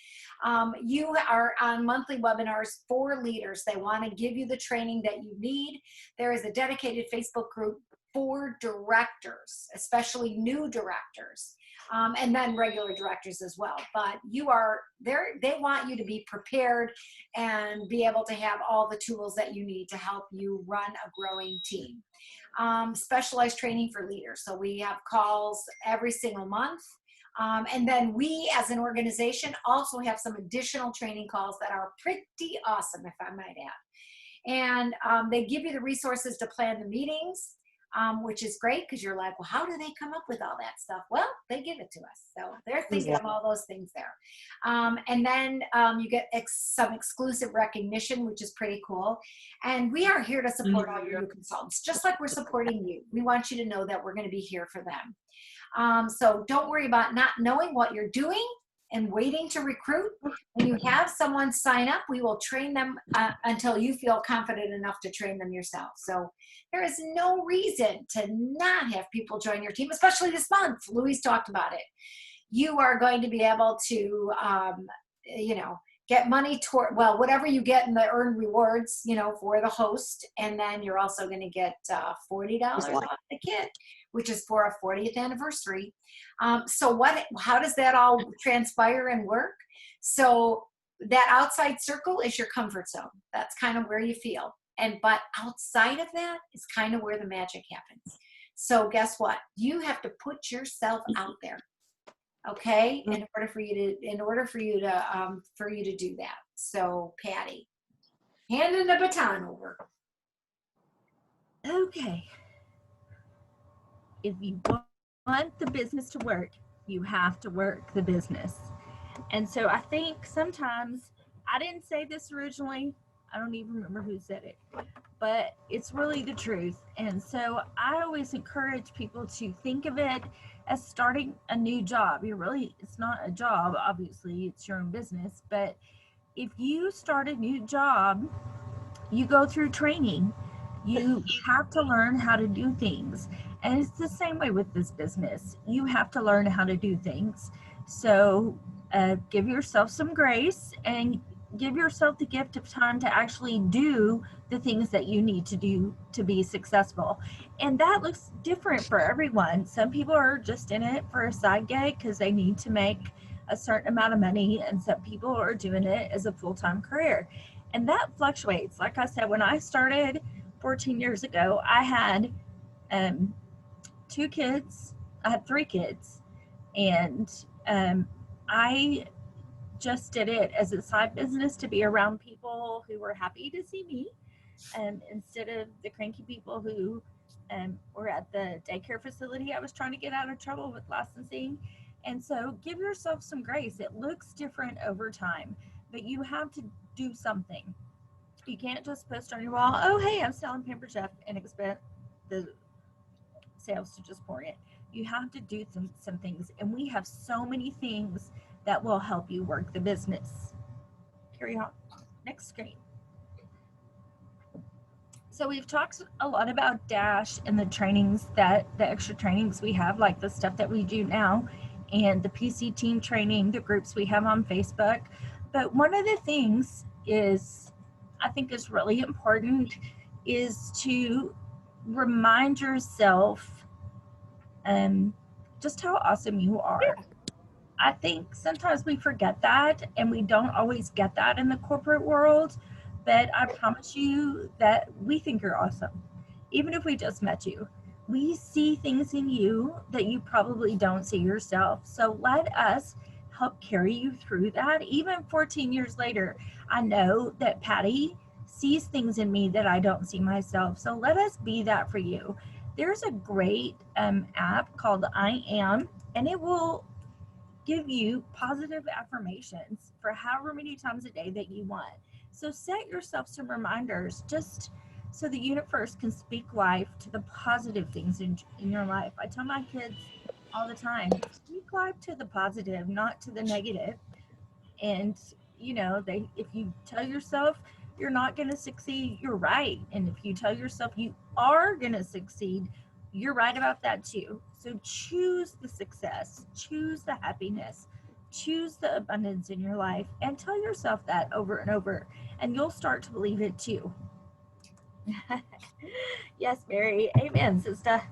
You are on monthly webinars for leaders. They want to give you the training that you need. There is a dedicated Facebook group for directors, especially new directors, and then regular directors as well. But you are there, they want you to be prepared and be able to have all the tools that you need to help you run a growing team. Specialized training for leaders. So we have calls every single month. And then we as an organization also have some additional training calls that are pretty awesome, if I might add. And they give you the resources to plan the meetings, which is great because you're like, well, how do they come up with all that stuff? Well, they give it to us. So they're thinking of all those things there. And then you get some exclusive recognition, which is pretty cool. And we are here to support all your new consultants, just like we're supporting you. We want you to know that we're going to be here for them. So don't worry about not knowing what you're doing and waiting to recruit. When you have someone sign up, we will train them until you feel confident enough to train them yourself. So there is no reason to not have people join your team, especially this month. Louise talked about it. You are going to be able to, get money toward, well, whatever you get in the earned rewards, for the host. And then you're also going to get $40 off the kit, which is for a 40th anniversary. So how does that all transpire and work? So that outside circle is your comfort zone. That's kind of where you feel. But outside of that is kind of where the magic happens. So guess what? You have to put yourself out there. Okay, in order for you to do that. So Patty, handing the baton over. Okay. If you want the business to work, you have to work the business. And so I think sometimes, I didn't say this originally, I don't even remember who said it, but it's really the truth. And so I always encourage people to think of it as starting a new job. It's not a job, obviously, it's your own business, but if you start a new job, you go through training. You have to learn how to do things. And it's the same way with this business. You have to learn how to do things. So give yourself some grace and give yourself the gift of time to actually do the things that you need to do to be successful. And that looks different for everyone. Some people are just in it for a side gig because they need to make a certain amount of money, and some people are doing it as a full-time career. And that fluctuates. Like I said, when I started 14 years ago, I had 2 kids. I had 3 kids, and I just did it as a side business to be around people who were happy to see me, instead of the cranky people who were at the daycare facility I was trying to get out of trouble with licensing. And so give yourself some grace. It looks different over time, but you have to do something. You can't just post on your wall, oh, hey, I'm selling Pampered Chef, and expect the sales to just pour in. You have to do some things, and we have so many things that will help you work the business. Carry on. Next screen. So we've talked a lot about Dash and the trainings, the extra trainings we have, like the stuff that we do now, and the PC team training, the groups we have on Facebook. But one of the things I think is really important is to remind yourself just how awesome you are. I think sometimes we forget that, and we don't always get that in the corporate world, but I promise you that we think you're awesome. Even if we just met you, we see things in you that you probably don't see yourself. So let us help carry you through that. Even 14 years later, I know that Patty sees things in me that I don't see myself. So let us be that for you. There's a great app called I Am, and it will give you positive affirmations for however many times a day that you want. So set yourself some reminders just so the universe can speak life to the positive things in your life. I tell my kids all the time, speak life to the positive, not to the negative. And if you tell yourself you're not going to succeed, you're right. And if you tell yourself you are going to succeed, you're right about that too. So choose the success, choose the happiness, choose the abundance in your life, and tell yourself that over and over, and you'll start to believe it too. Yes, Mary. Amen, sister.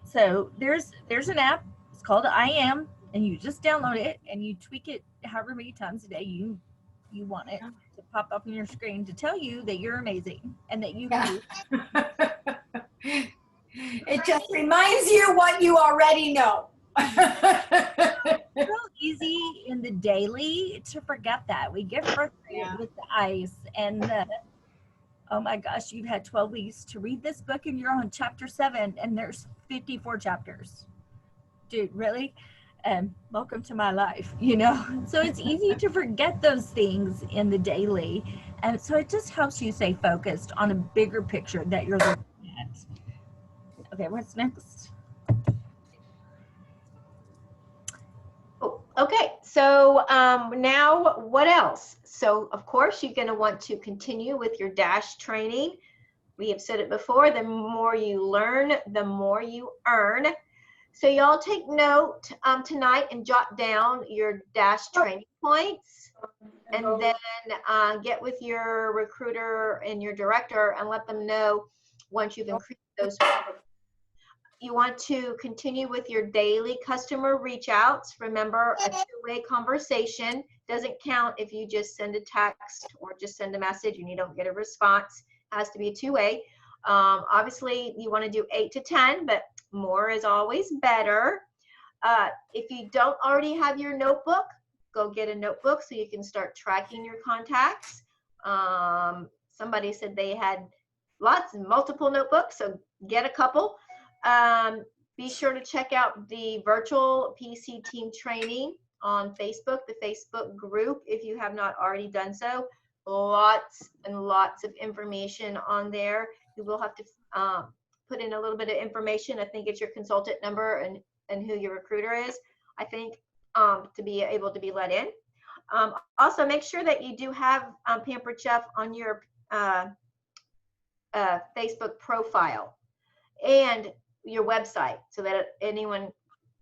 So there's an app. It's called I Am, and you just download it and you tweak it however many times a day you want it to pop up on your screen to tell you that you're amazing and that you can do. It just reminds you what you already know. It's so easy in the daily to forget that. We get frustrated with the ice and oh my gosh, you've had 12 weeks to read this book and you're on chapter 7 and there's 54 chapters. Dude, really? Welcome to my life, So it's easy to forget those things in the daily. And so it just helps you stay focused on a bigger picture that you're looking at. Okay, what's next? Oh, okay, so now what else? So of course you're going to want to continue with your DASH training. We have said it before, the more you learn, the more you earn. So y'all take note tonight and jot down your DASH training points, and then get with your recruiter and your director and let them know once you've increased those. You want to continue with your daily customer reach outs. Remember, a two-way conversation doesn't count if you just send a text or just send a message and you don't get a response. It has to be a two-way. Obviously, you want to do 8 to 10, but more is always better. If you don't already have your notebook, go get a notebook so you can start tracking your contacts. Somebody said they had multiple notebooks, so get a couple. Be sure to check out the virtual PC team training on Facebook, the Facebook group, if you have not already done so. Lots and lots of information on there. You will have to put in a little bit of information. I think it's your consultant number and who your recruiter is, I think, to be able to be let in. Also, make sure that you do have Pampered Chef on your Facebook profile and your website, so that if anyone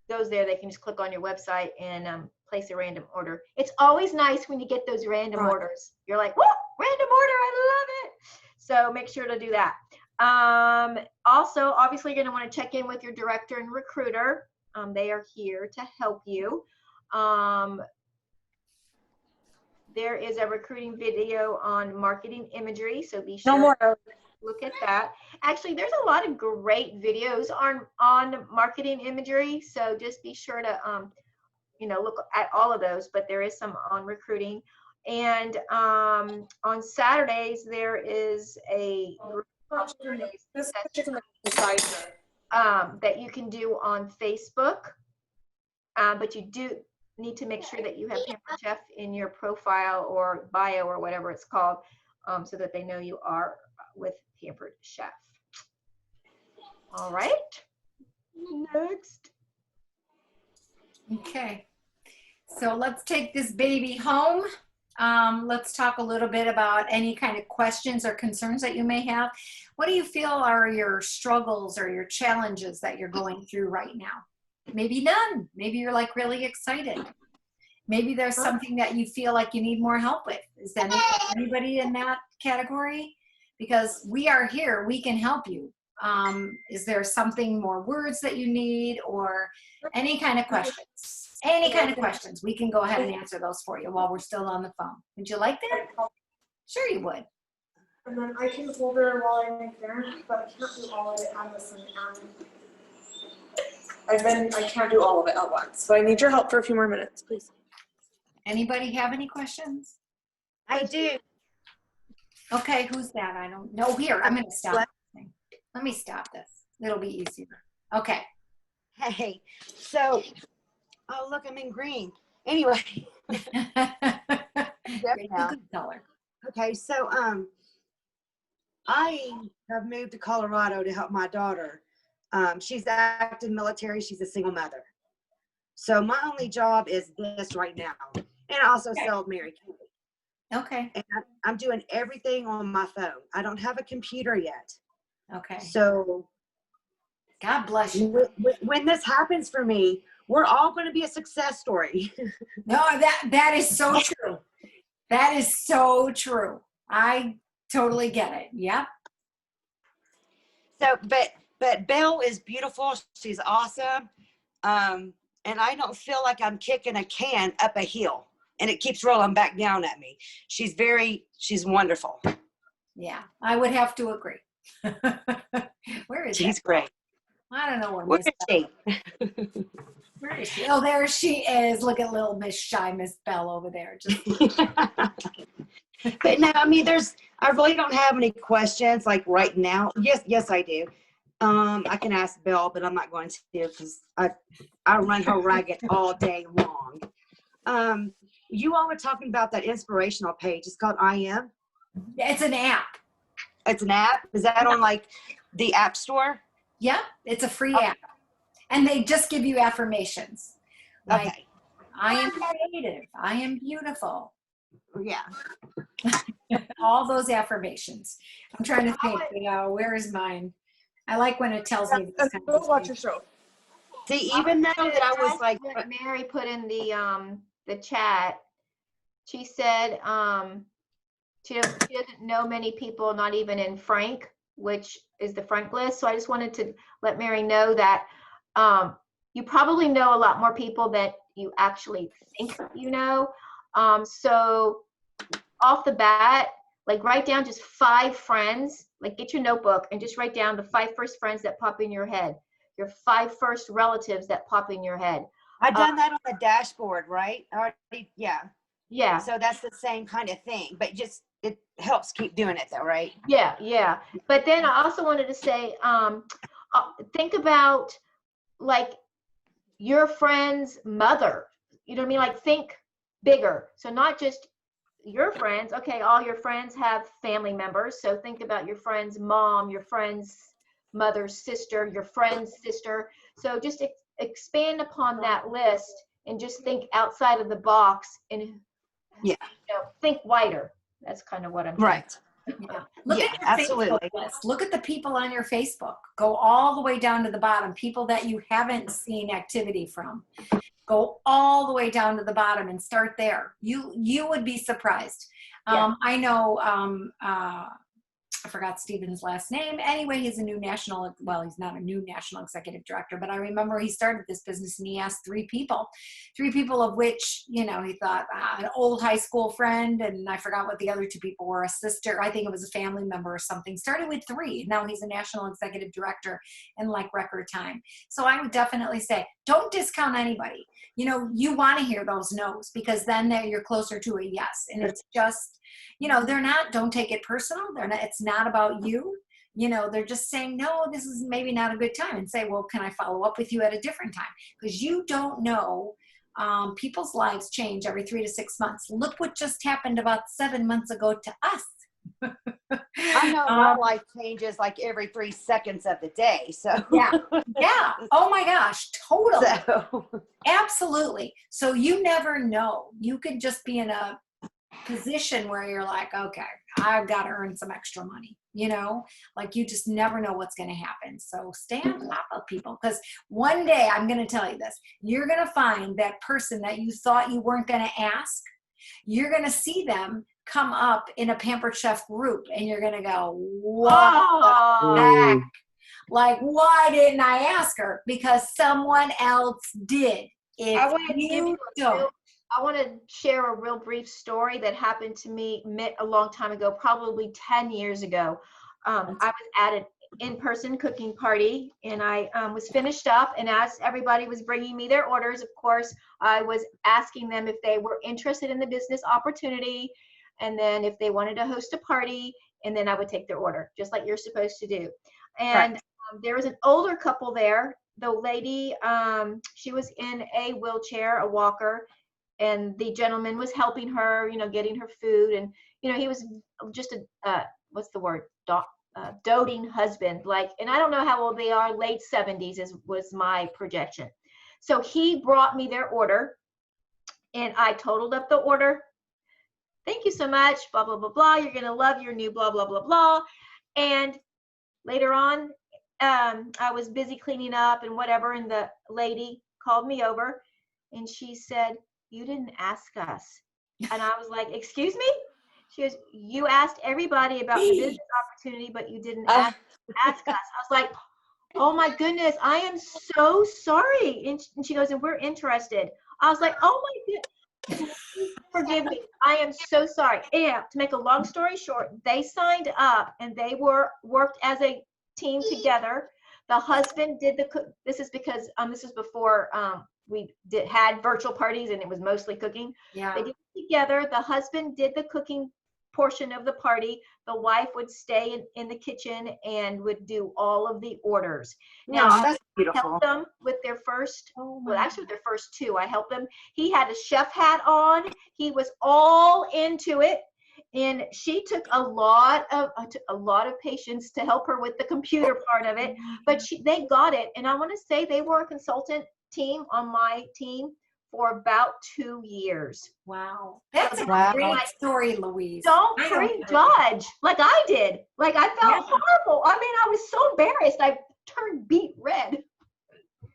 goes there, they can just click on your website and place a random order. It's always nice when you get those random orders. You're like, whoa, random order, I love it. So make sure to do that. Also, obviously, you're going to want to check in with your director and recruiter. They are here to help you. There is a recruiting video on marketing imagery, so be sure to look at that. Actually, there's a lot of great videos on marketing imagery, so just be sure to look at all of those, but there is some on recruiting. And on Saturdays, there is a group that you can do on Facebook, but you do need to make sure that you have Pampered Chef in your profile or bio or whatever it's called, so that they know you are with Pampered Chef. All right, next. Okay, so let's take this baby home. Let's talk a little bit about any kind of questions or concerns that you may have. What do you feel are your struggles or your challenges that you're going through right now? Maybe none. Maybe you're like really excited. Maybe there's something that you feel like you need more help with. Is there anybody in that category? Because we are here, we can help you. Is there something, more words that you need, or any kind of questions? Any kind of questions, we can go ahead and answer those for you while we're still on the phone. Would you like that? Sure you would. And then I can hold her while I make dinner, but I can't do all of it at the same time. I can't do all of it at once, but I need your help for a few more minutes, please. Anybody have any questions? I do. Okay, who's that? I don't know. Here, I'm going to stop. Let me stop this. It'll be easier. Okay. Hey, so, oh, look, I'm in green. Anyway. It's now. a good color. Okay, so, I have moved to Colorado to help my daughter. She's active military. She's a single mother. So my only job is this right now. And I also sell Mary Kay. Okay. And I'm doing everything on my phone. I don't have a computer yet. Okay. So God bless you. when this happens for me, we're all going to be a success story. No, that is so true. That is so true. I totally get it. Yep. So, but Belle is beautiful. She's awesome. And I don't feel like I'm kicking a can up a hill and it keeps rolling back down at me. She's wonderful. Yeah, I would have to agree. Where is She's that? great. I don't know where Where Miss is she? Where is she? Oh, there she is. Look at little Miss Shy Miss Belle over there. Just But no, I mean, I really don't have any questions like right now. Yes, I do. I can ask Belle, but I'm not going to because I run her ragged all day long. You all were talking about that inspirational page. It's called I Am. it's an app. It's an app. Is that on like the App Store? Yep, it's a free app. And they just give you affirmations. Like, Okay. I am creative. I am beautiful. Yeah. All those affirmations. I'm trying to think, where is mine? I like when it tells me this kind Go of watch thing. your show. See, even though that I was like, What Mary put in the chat. She said she doesn't know many people, not even in Frank, which is the Frank list. So I just wanted to let Mary know that you probably know a lot more people than you actually think you know. So off the bat, like write down just 5 friends, like get your notebook and just write down the 5 first friends that pop in your head, your 5 first relatives that pop in your head. I've done that on the dashboard, right? Already, yeah. Yeah. So that's the same kind of thing, but just it helps keep doing it though, right? Yeah. But then I also wanted to say, think about like your friend's mother. You know what I mean? Like think bigger. So not just your friends. Okay, all your friends have family members. So think about your friend's mom, your friend's mother's sister, your friend's sister. So just expand upon that list and just think outside of the box and think wider. That's kind of what I'm trying. Right. Yeah. Look Yeah, at your absolutely. Facebook list. Look at the people on your Facebook. Go all the way down to the bottom. People that you haven't seen activity from. Go all the way down to the bottom and start there. You would be surprised. I know I forgot Stephen's last name. Anyway, he's a new national, well, he's not a new national executive director, but I remember he started this business and he asked 3 people of which, he thought an old high school friend, and I forgot what the other 2 people were, a sister, I think it was a family member or something. Started with 3. Now he's a national executive director in like record time. So I would definitely say, don't discount anybody. You want to hear those no's because then you're closer to a yes. And it's just, don't take it personal. It's not about you. They're just saying, no, this is maybe not a good time, and say, well, can I follow up with you at a different time? Because you don't know. People's lives change every 3 to 6 months. Look what just happened about 7 months ago to us. I know my life changes like every 3 seconds of the day. So yeah. Oh my gosh, totally. So. Absolutely. So you never know. You could just be in a position where you're like, okay, I've got to earn some extra money, like you just never know what's going to happen. So stay on top of people, because one day, I'm going to tell you this, you're going to find that person that you thought you weren't going to ask. You're going to see them come up in a Pampered Chef group and you're going to go, what the heck? Like, why didn't I ask her? Because someone else did. If I want to give you you don't. I want to share a real brief story that happened to me a long time ago, probably 10 years ago. I was at an in-person cooking party, and I was finished up, and as everybody was bringing me their orders, of course, I was asking them if they were interested in the business opportunity, and then if they wanted to host a party, and then I would take their order, just like you're supposed to do. And there was an older couple there. The lady, she was in a wheelchair, a walker, and the gentleman was helping her, getting her food. And, he was just what's the word? Doting husband. And I don't know how old they are, late 70s was my projection. So he brought me their order and I totaled up the order. thank you so much, blah, blah, blah, blah. You're going to love your new blah, blah, blah, blah. And later on, I was busy cleaning up and whatever, and the lady called me over and she said, you didn't ask us. And I was like, excuse me? She goes, you asked everybody about the business opportunity, but you didn't ask us. I was like, oh my goodness, I am so sorry. And she goes, and we're interested. I was like, oh my goodness, forgive me. I am so sorry. And to make a long story short, they signed up and they worked as a team together. The husband did the cook. This is because this is before we had virtual parties and it was mostly cooking. Yeah. They did it together. The husband did the cooking portion of the party. The wife would stay in the kitchen and would do all of the orders. No, Now, that's beautiful. helped them with their first, well, actually with their first two. I helped them. He had a chef hat on. He was all into it. And she took a lot of patience to help her with the computer part of it, but they got it. And I want to say they were a consultant team on my team for about 2 years. Wow. That's a Wow. great story, Louise. Don't I prejudge like I did. Like I felt horrible. I mean, I was so embarrassed. I turned beet red.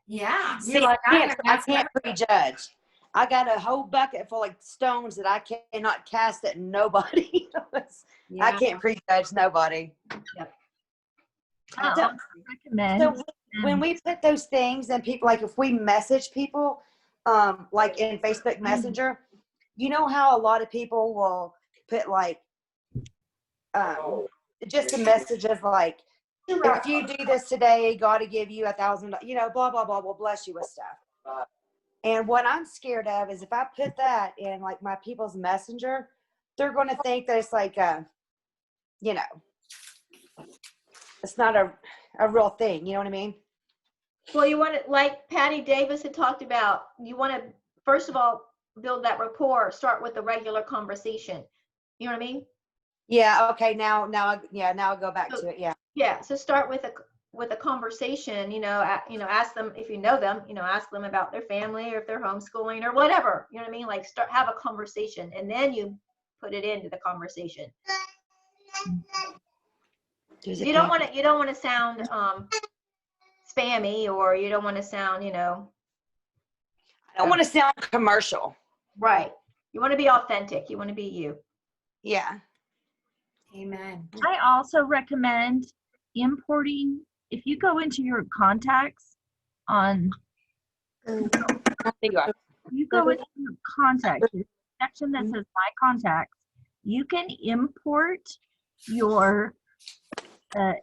Yeah. See, You're like, I can't prejudge. I got a whole bucket full of stones that I cannot cast at nobody. I Yeah. can't prejudge nobody. I also recommend. So when we put those things and people, like if we message people, like in Facebook Messenger, you know how a lot of people will put like, just a message of like, if you do this today, God to give you $1,000, blah, blah, blah, will bless you with stuff. And what I'm scared of is if I put that in like my people's messenger, they're going to think that it's like, it's not a real thing. You know what I mean? Well, you want to, like Patty Davis had talked about, you want to, first of all, build that rapport, start with a regular conversation. You know what I mean? Yeah. Okay. Now I'll go back to it. Yeah. Yeah. So start with a conversation, ask them if you know them, ask them about their family or if they're homeschooling or whatever, you know what I mean? Like have a conversation and then you put it into the conversation. You don't want to sound spammy, or you don't want to sound, I don't want to sound commercial. right. You want to be authentic. You want to be you. Yeah. Amen. I also recommend importing, if you go into your contacts on, you go into your contacts, the section that says my contacts, you can import your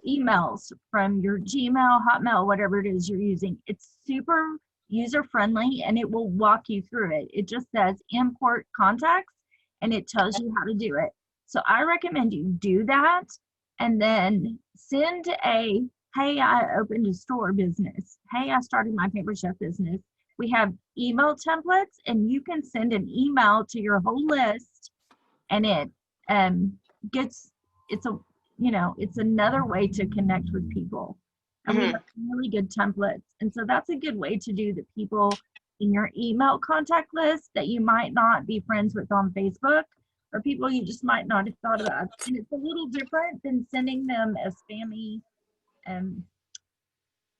emails from your Gmail, Hotmail, whatever it is you're using. It's super user friendly and it will walk you through it. It just says import contacts and it tells you how to do it. So I recommend you do that and then send hey, I opened a store business. Hey, I started my Pamper Chef business. We have email templates and you can send an email to your whole list and it it's another way to connect with people. And we have really good templates. And so that's a good way to do the people in your email contact list that you might not be friends with on Facebook, or people you just might not have thought about. And it's a little different than sending them a spammy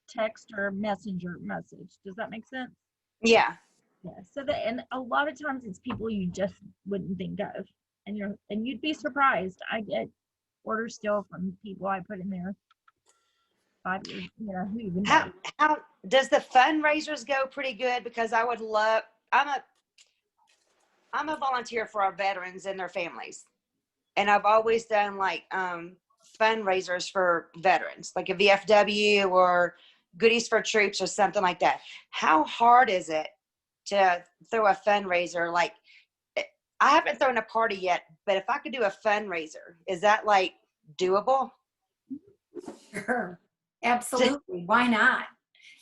text or messenger message. Does that make sense? Yeah. Yeah. So and a lot of times it's people you just wouldn't think of. And you'd be surprised. I get orders still from people I put in there 5 years, who even knows? How does the fundraisers go pretty good? Because I would love, I'm a volunteer for our veterans and their families. And I've always done like fundraisers for veterans, like a VFW or Goodies for Troops or something like that. How hard is it to throw a fundraiser? Like, I haven't thrown a party yet, but if I could do a fundraiser, is that like doable? Sure. Absolutely. Why not?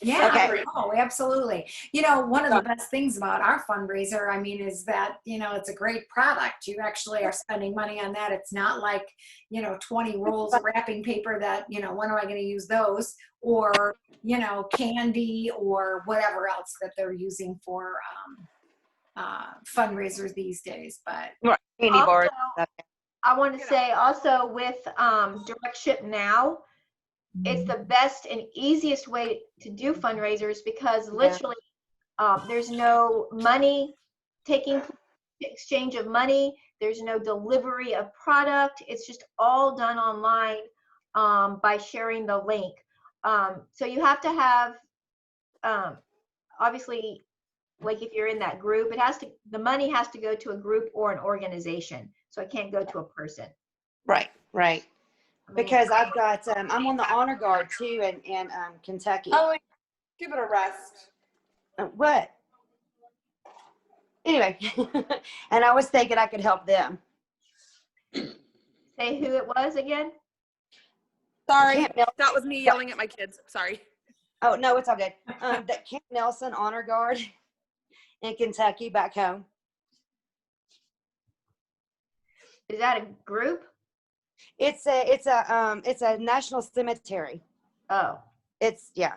Yeah. Okay. Oh, absolutely. One of the best things about our fundraiser, is that, it's a great product. You actually are spending money on that. It's not like, 20 rolls of wrapping paper that, when am I going to use those? Or, candy or whatever else that they're using for fundraisers these days, but Right. Candy Also, bars. Stuff. I want to say also with Direct Ship Now, it's the best and easiest way to do fundraisers because literally there's no money taking exchange of money. There's no delivery of product. It's just all done online by sharing the link. So you have to have, obviously, like if you're in that group, the money has to go to a group or an organization. So it can't go to a person. Right. Right. I mean, Because I've got, I'm on the honor guard too in Kentucky. Oh, give it a rest. What? Anyway, and I was thinking I could help them. say who it was again? Sorry, Camp Nelson. that was me yelling at my kids. Sorry. Oh, no, it's all good. That Camp Nelson Honor Guard in Kentucky back home. Is that a group? It's a national cemetery. Oh, It's, yeah,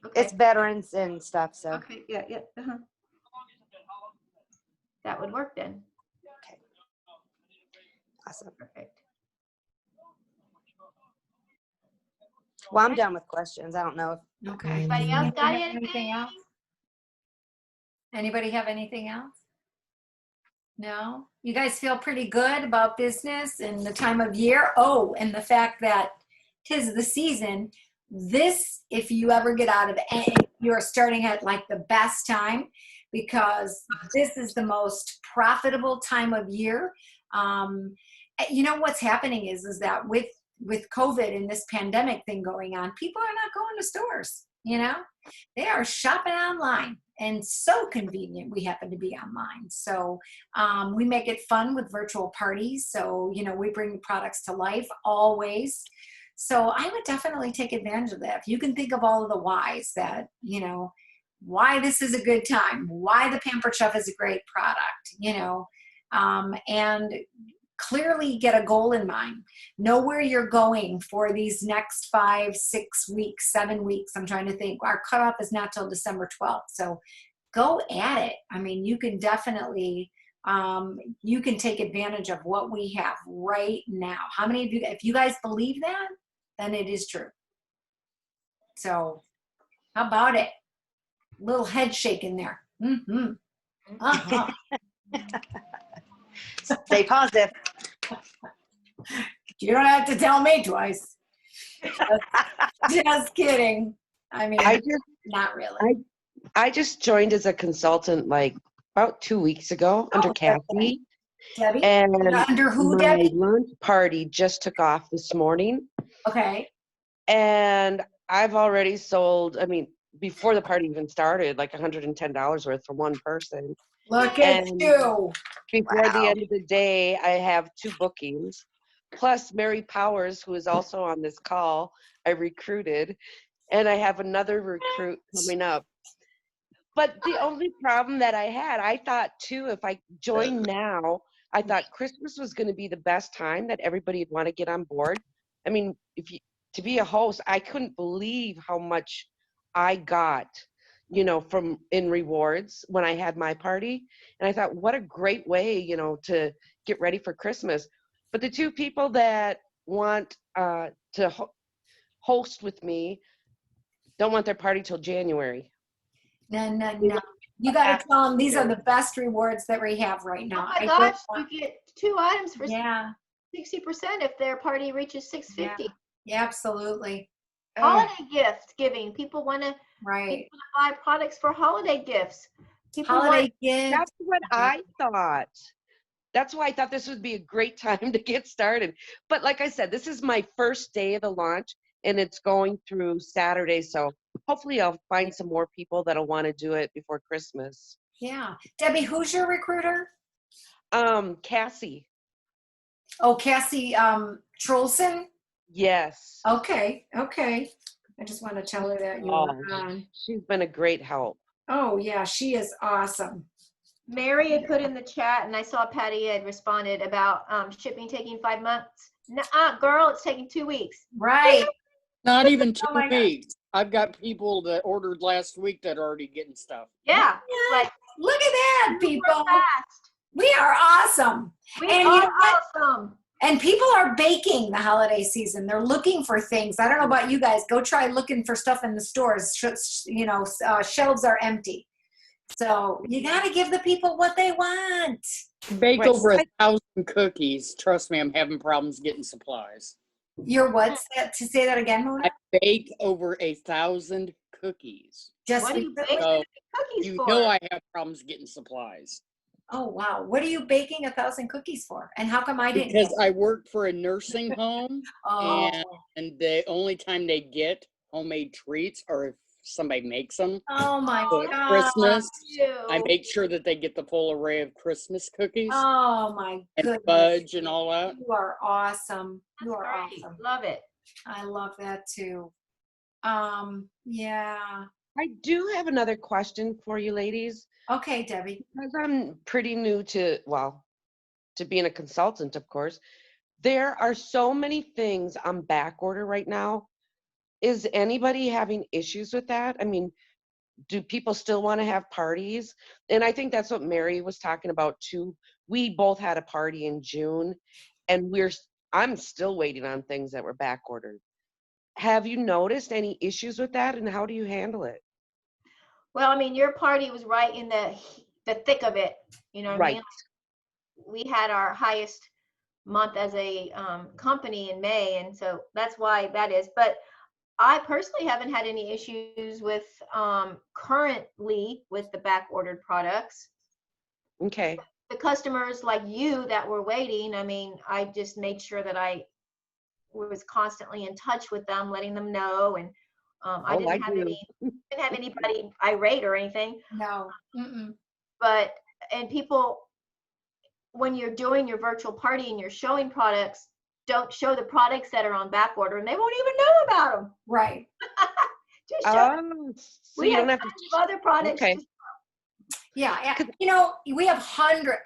okay. it's veterans and stuff. So, Okay, yeah. That would work then. awesome. Perfect. Well, I'm done with questions. I don't know if okay. Anybody else got anything? Anything else? Anybody have anything else? No? You guys feel pretty good about business and the time of year? Oh, and the fact that 'tis the season. This, if you ever get out of it, you're starting at like the best time because this is the most profitable time of year. You know what's happening is that with COVID and this pandemic thing going on, people are not going to stores, you know? They are shopping online and so convenient we happen to be online. So we make it fun with virtual parties. So, you know, we bring the products to life always. So I would definitely take advantage of that. If you can think of all of the whys that, you know, why this is a good time, why the Pampered Chef is a great product, you know, and clearly get a goal in mind. Know where you're going for these next 5, 6 weeks, 7 weeks. I'm trying to think. Our cutoff is not till December 12th. So go at it. I mean, you can definitely, you can take advantage of what we have right now. How many of you, if you guys believe that, then it is true. So how about it? Little head shake in there. Mm-hmm. Uh-huh. stay positive. You don't have to tell me twice. Just kidding. I mean, not really. I just joined as a consultant like about 2 weeks ago under Kathy. Debbie? And Under who, my Debbie? lunch party just took off this morning. Okay. And I've already sold, I mean, before the party even started, like $110 worth for one person. Look at And you. Before the end of the day, I have 2 bookings. Plus Mary Powers, who is also on this call, I recruited. And I have another recruit coming up. But the only problem that I had, I thought too, if I joined now, I thought Christmas was going to be the best time that everybody would want to get on board. I mean, to be a host, I couldn't believe how much I got, you know, in rewards when I had my party. And I thought, what a great way, you know, to get ready for Christmas. But the 2 people that want to host with me don't want their party till January. No. You got to tell them these are the best rewards that we have right Oh now. my gosh, you get 2 items for Yeah. 60% if their party reaches 650. Yeah, absolutely. Holiday gift giving. People want to Right. buy products for holiday gifts. People Holiday gifts. That's what I thought. That's why I thought this would be a great time to get started. But like I said, this is my first day of the launch, and it's going through Saturday. So hopefully I'll find some more people that'll want to do it before Christmas. Yeah. Debbie, who's your recruiter? Cassie. Oh, Cassie Trolson? Yes. Okay. I just want to tell her that you were on. She's been a great help. Oh, yeah, she is awesome. Mary had put in the chat, and I saw Patty had responded about shipping taking 5 months. Nuh-uh, girl, it's taking 2 weeks. Right. Not even 2 Oh my gosh. weeks. I've got people that ordered last week that are already getting stuff. Yeah, like Look at that, We're people. fast. We are awesome. We And you are know what? awesome. And people are baking the holiday season. They're looking for things. I don't know about you guys. Go try looking for stuff in the stores. Shelves are empty. So you got to give the people what they want. Bake Right. over 1,000 cookies. Trust me, I'm having problems getting supplies. Your what's that? To say that again, Mona? I bake over 1,000 cookies. Just What are you recently? baking So cookies you for? know I have problems getting supplies. Oh, wow. What are you baking 1,000 cookies for? And how come I didn't? Because know? I work for a nursing home, Oh, and the only time they get homemade treats are if somebody makes them. oh my So at God. Christmas, I Ew. make sure that they get the full array of Christmas cookies Oh my and goodness. fudge and all that. You are awesome. You That's are great. awesome. Love it. I love that too. Yeah. I do have another question for you ladies. Okay, Debbie. Because I'm pretty new to, well, to being a consultant, of course. There are so many things on back order right now. Is anybody having issues with that? I mean, do people still want to have parties? And I think that's what Mary was talking about too. We both had a party in June, and I'm still waiting on things that were back ordered. Have you noticed any issues with that, and how do you handle it? Well, I mean, your party was right in the thick of it. You know what I Right. mean? We had our highest month as a company in May, and so that's why that is. But I personally haven't had any issues with currently with the back ordered products. Okay. The customers like you that were waiting, I mean, I just made sure that I was constantly in touch with them, letting them know, and I Oh, didn't like have you. didn't have anybody irate or anything. No. Mm-mm. But and people, when you're doing your virtual party and you're showing products, don't show the products that are on back order, and they won't even know about them. Right. Just show them. Oh, so We you have don't have to. tons of other products. Okay. Just Yeah. We have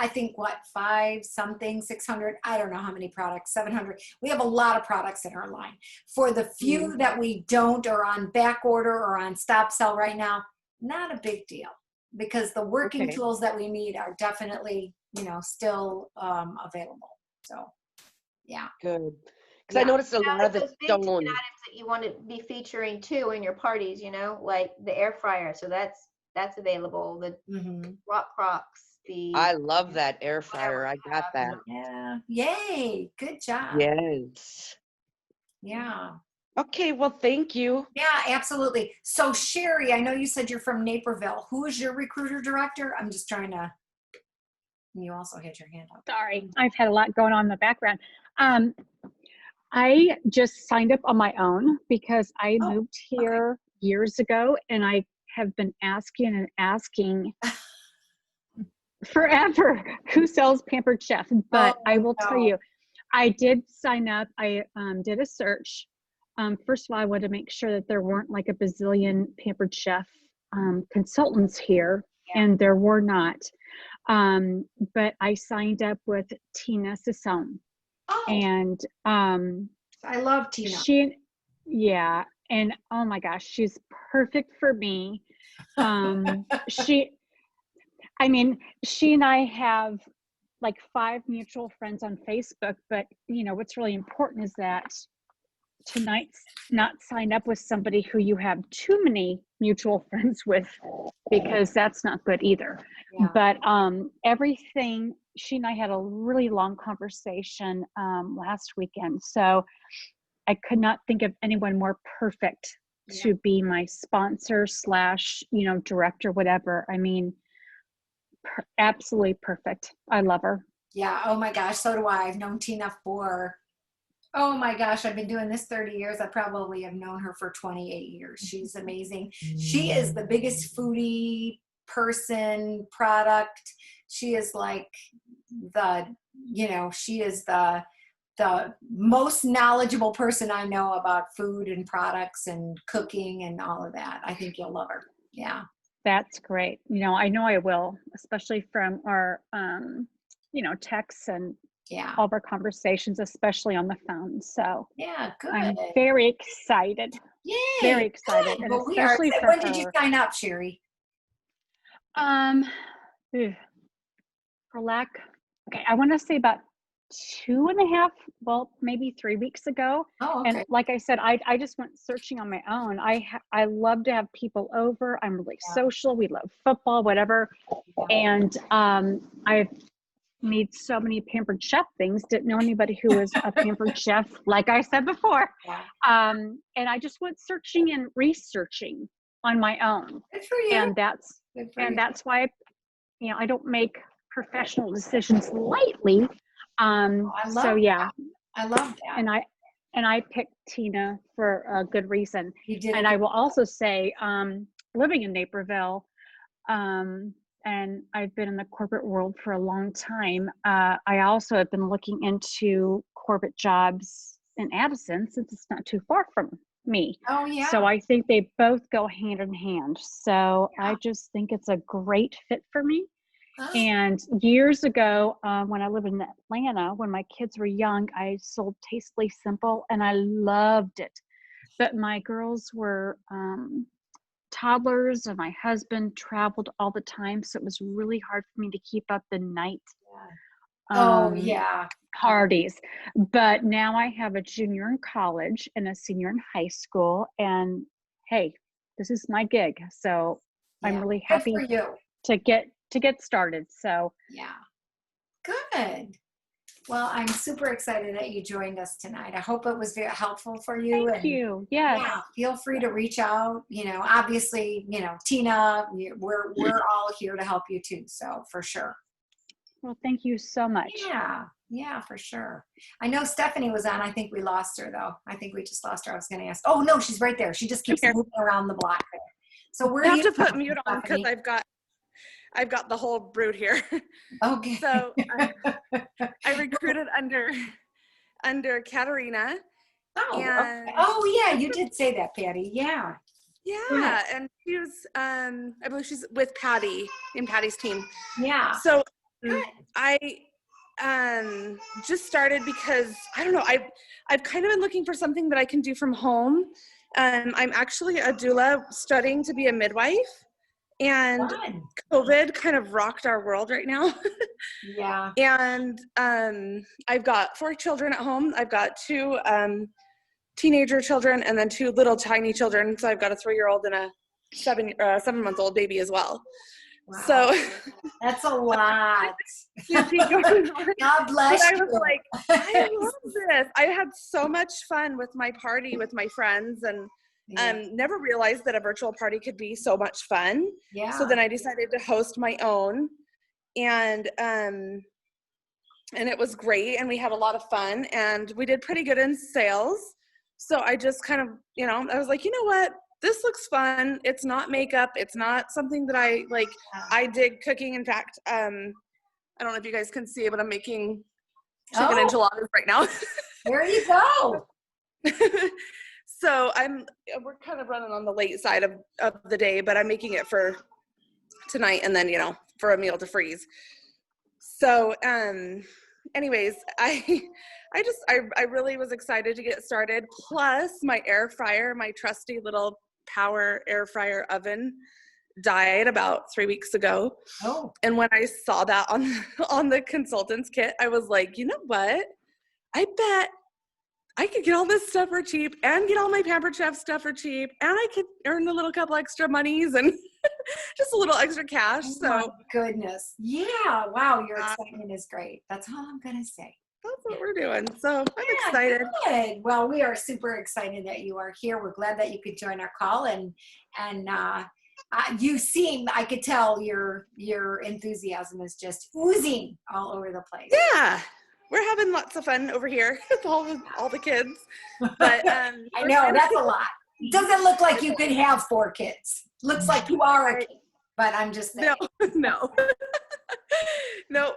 I think what, 600, I don't know how many products, 700. We have a lot of products in our line. For the few that we don't or on back order or on stop sell right now, not a big deal because the working Okay. tools that we need are definitely, still available. So, yeah. Good. Because I Yeah. noticed a lot of those it big ticket don't. items that you want to be featuring too in your parties, like the air fryer. So that's available. The Mm-hmm. rock crocs, the I love that air whatever fryer. I you got have. that. Yeah. Yay. Good job. Yes. Yeah. Okay. Well, thank you. Yeah, absolutely. So Sherry, I know you said you're from Naperville. Who is your recruiter director? I'm just trying to, you also had your hand up. Sorry, I've had a lot going on in the background. I just signed up on my own because I moved here years ago, and I have been asking and asking forever who sells Pampered Chef. But I will tell you, I did sign up. I did a search. First of all, I wanted to make sure that there weren't like a bazillion Pampered Chef consultants here, and there were not. But I signed up with Tina Sassone. And I love Tina. And oh my gosh, she's perfect for me. She and I have like 5 mutual friends on Facebook, but what's really important is that tonight not sign up with somebody who you have too many mutual friends with, because that's not good either. Yeah. But everything, she and I had a really long conversation last weekend, so I could not think of anyone more perfect to be my sponsor / director, whatever. I mean, absolutely perfect. I love her. Yeah. Oh my gosh. So do I. I've known Tina for, oh my gosh, I've been doing this 30 years. I probably have known her for 28 years. She's amazing. She is the biggest foodie person, product. She is like she is the most knowledgeable person I know about food and products and cooking and all of that. I think you'll love her. Yeah. That's great. I know I will, especially from our, texts and all of our conversations, especially on the phone. So yeah, good. I'm very excited. Yay. Very excited. Good. And well, we are. especially for When did you her. sign up, Sherry? Ugh. For lack, okay, I want to say about 2.5, well, maybe 3 weeks ago. Oh, okay. And like I said, I just went searching on my own. I love to have people over. I'm really social. We love football, whatever. And I've made so many Pampered Chef things. Didn't know anybody who was a Pampered Chef, like I said before. And I just went searching and researching on my own. Good for you. And that's why, I don't make professional decisions lightly. So yeah, I love that. And I picked Tina for a good reason. You did. And I will also say, living in Naperville, and I've been in the corporate world for a long time. I also have been looking into corporate jobs in Addison, since it's not too far from me. Oh yeah. So I think they both go hand in hand. So I just think it's a great fit for me. And years ago, when I lived in Atlanta, when my kids were young, I sold Tastefully Simple, and I loved it. But my girls were toddlers, and my husband traveled all the time, so it was really hard for me to keep up the night parties. But now I have a junior in college and a senior in high school, and hey, this is my gig, so I'm really happy to get started. So yeah, good. Well, I'm super excited that you joined us tonight. I hope it was very helpful for you. Thank you. Yes. Yeah, feel free to reach out. Obviously, Tina, we're all here to help you too. So for sure. Well, thank you so much. Yeah, for sure. I know Stephanie was on. I think we lost her though. I think we just lost her. I was going to ask. Oh no, she's right there. She just keeps moving around the block there. So we're I have to put mute on because I've got the whole brood here. Okay. So I recruited under Katerina. Oh yeah, you did say that, Patty. Yeah. Yeah, and she was I believe she's with Patty in Patty's team. Yeah. So I just started because I don't know, I've kind of been looking for something that I can do from home. I'm actually a doula studying to be a midwife. And COVID kind of rocked our world right now. Yeah. And I've got 4 children at home. I've got 2 teenager children and then 2 little tiny children. So I've got a 3-year-old and a 7-month-old baby as well. Wow. So that's a lot. God bless you. I was like, I love this. I had so much fun with my party with my friends, and never realized that a virtual party could be so much fun. Yeah. So then I decided to host my own, and it was great, and we had a lot of fun, and we did pretty good in sales. So I just kind of, I was like, you know what? This looks fun. It's not makeup. It's not something that I like. I dig cooking. In fact, I don't know if you guys can see it, but I'm making chicken enchiladas right now. There you go. So we're kind of running on the late side of the day, but I'm making it for tonight and then, for a meal to freeze. So, anyways, I really was excited to get started. Plus my air fryer, my trusty little Power air fryer oven died about 3 weeks ago. Oh. And when I saw that on the consultant's kit, I was like, you know what? I bet I could get all this stuff for cheap and get all my Pampered Chef stuff for cheap, and I could earn a little couple extra monies and just a little extra cash. Oh so my goodness. Yeah. Wow. Your excitement is great. That's all I'm going to say. That's what we're doing. So I'm excited. Good. Well, we are super excited that you are here. We're glad that you could join our call, and you seem, I could tell your enthusiasm is just oozing all over the place. Yeah. We're having lots of fun over here with all the kids. But I know that's a lot. Doesn't look like you could have 4 kids. Looks like you are a kid, but I'm just saying. No. No,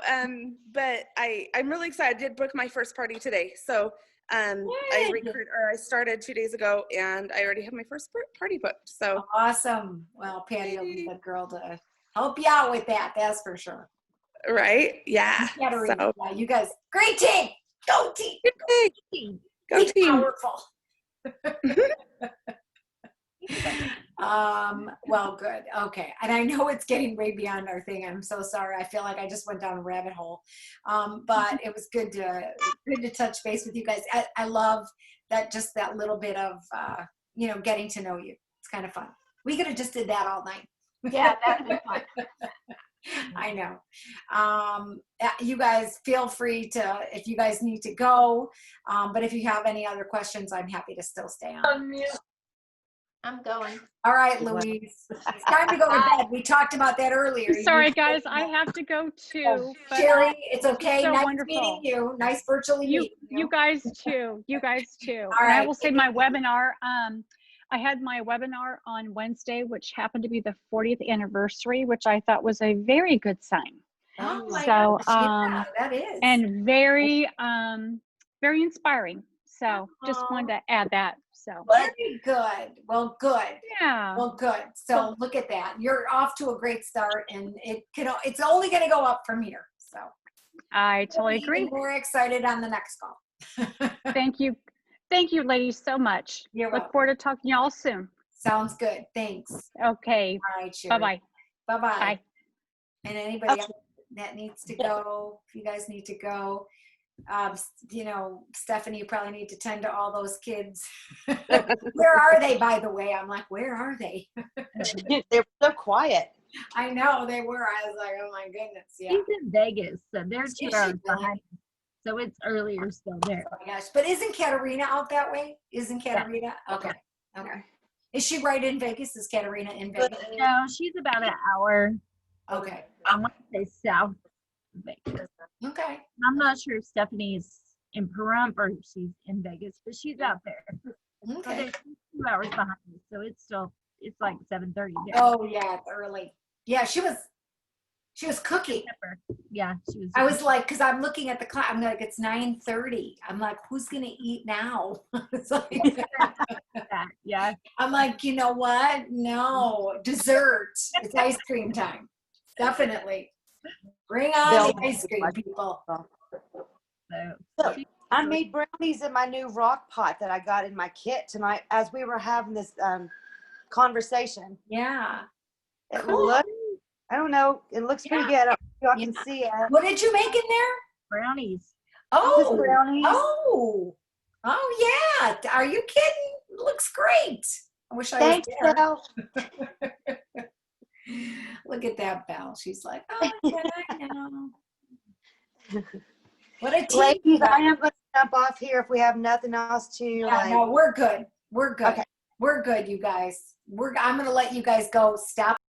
but I'm really excited. I did book my first party today. So I started 2 days ago, and I already have my first party booked. So awesome. Well, Patty will be the girl to help you out with that. That's for sure. Right? Yeah. So, yeah, you guys, great team. Go team. Go team. Powerful. Well, good. Okay. And I know it's getting way beyond our thing. I'm so sorry. I feel like I just went down a rabbit hole. But it was good to touch base with you guys. I love that, just that little bit of, getting to know you. It's kind of fun. We could have just did that all night. Yeah, that'd be fun. I know. You guys feel free to, if you guys need to go, but if you have any other questions, I'm happy to still stay on. I'm going. All right, Louise. It's time to go to bed. We talked about that earlier. I'm sorry, guys. I have to go too. But Sherry, it's okay. so Nice wonderful. meeting you. Nice virtually meeting you. You guys too. You guys too. All And I right. will say my webinar, I had my webinar on Wednesday, which happened to be the 40th anniversary, which I thought was a very good sign. Oh my So, gosh, yeah, that is. And very, very inspiring. So just wanted to add that. So Very good. Well, good. yeah. Well, good. So look at that. You're off to a great start, and it's only going to go up from here. So I totally agree. Even more excited on the next call. Thank you. Thank you, ladies, so much. You're Look welcome. forward to talking to y'all soon. Sounds good. Thanks. Okay. All right, Sherry. Bye-bye. Bye-bye. Bye. And anybody else that needs to go, if you guys need to go, Stephanie, you probably need to tend to all those kids. Where are they, by the way? I'm like, where are they? They're so quiet. I know they were. I was like, oh my goodness. Yeah. She's in Vegas, so they're Is 2 she hours really? behind. So it's earlier still there. Oh my gosh. But isn't Katerina out that way? Isn't Katerina? Okay. Okay. Is she right in Vegas? Is Katerina in Vegas? No, she's about an hour. Okay. I want to say south of Vegas. Okay. I'm not sure if Stephanie's in Pahrump or if she's in Vegas, but she's out there. So Okay. they're 2 hours behind me, so it's like 7:30 there. Oh yeah, it's early. Yeah, she was cooking. Yeah, she was. I was like, because I'm looking at the clock. I'm like, it's 9:30. I'm like, who's gonna eat now? It's like, yeah. I'm like, you know what? No, dessert. It's ice cream time. Definitely. Bring on the ice cream, people. So I made brownies in my new rock pot that I got in my kit tonight as we were having this conversation. Yeah. It Cool. looked, I don't know, it looks pretty good. I don't know if y'all can see it. What did you make in there? brownies. Oh, brownies. Oh, yeah. Are you kidding? Looks great. I wish I Thanks, was there. Belle. Look at that, Belle. She's like, oh, yeah, I know. What a team. Ladies, I am going to jump off here if we have nothing else to. Yeah, no, we're good. We're good. Okay. We're good, you guys. I'm going to let you guys go. Stop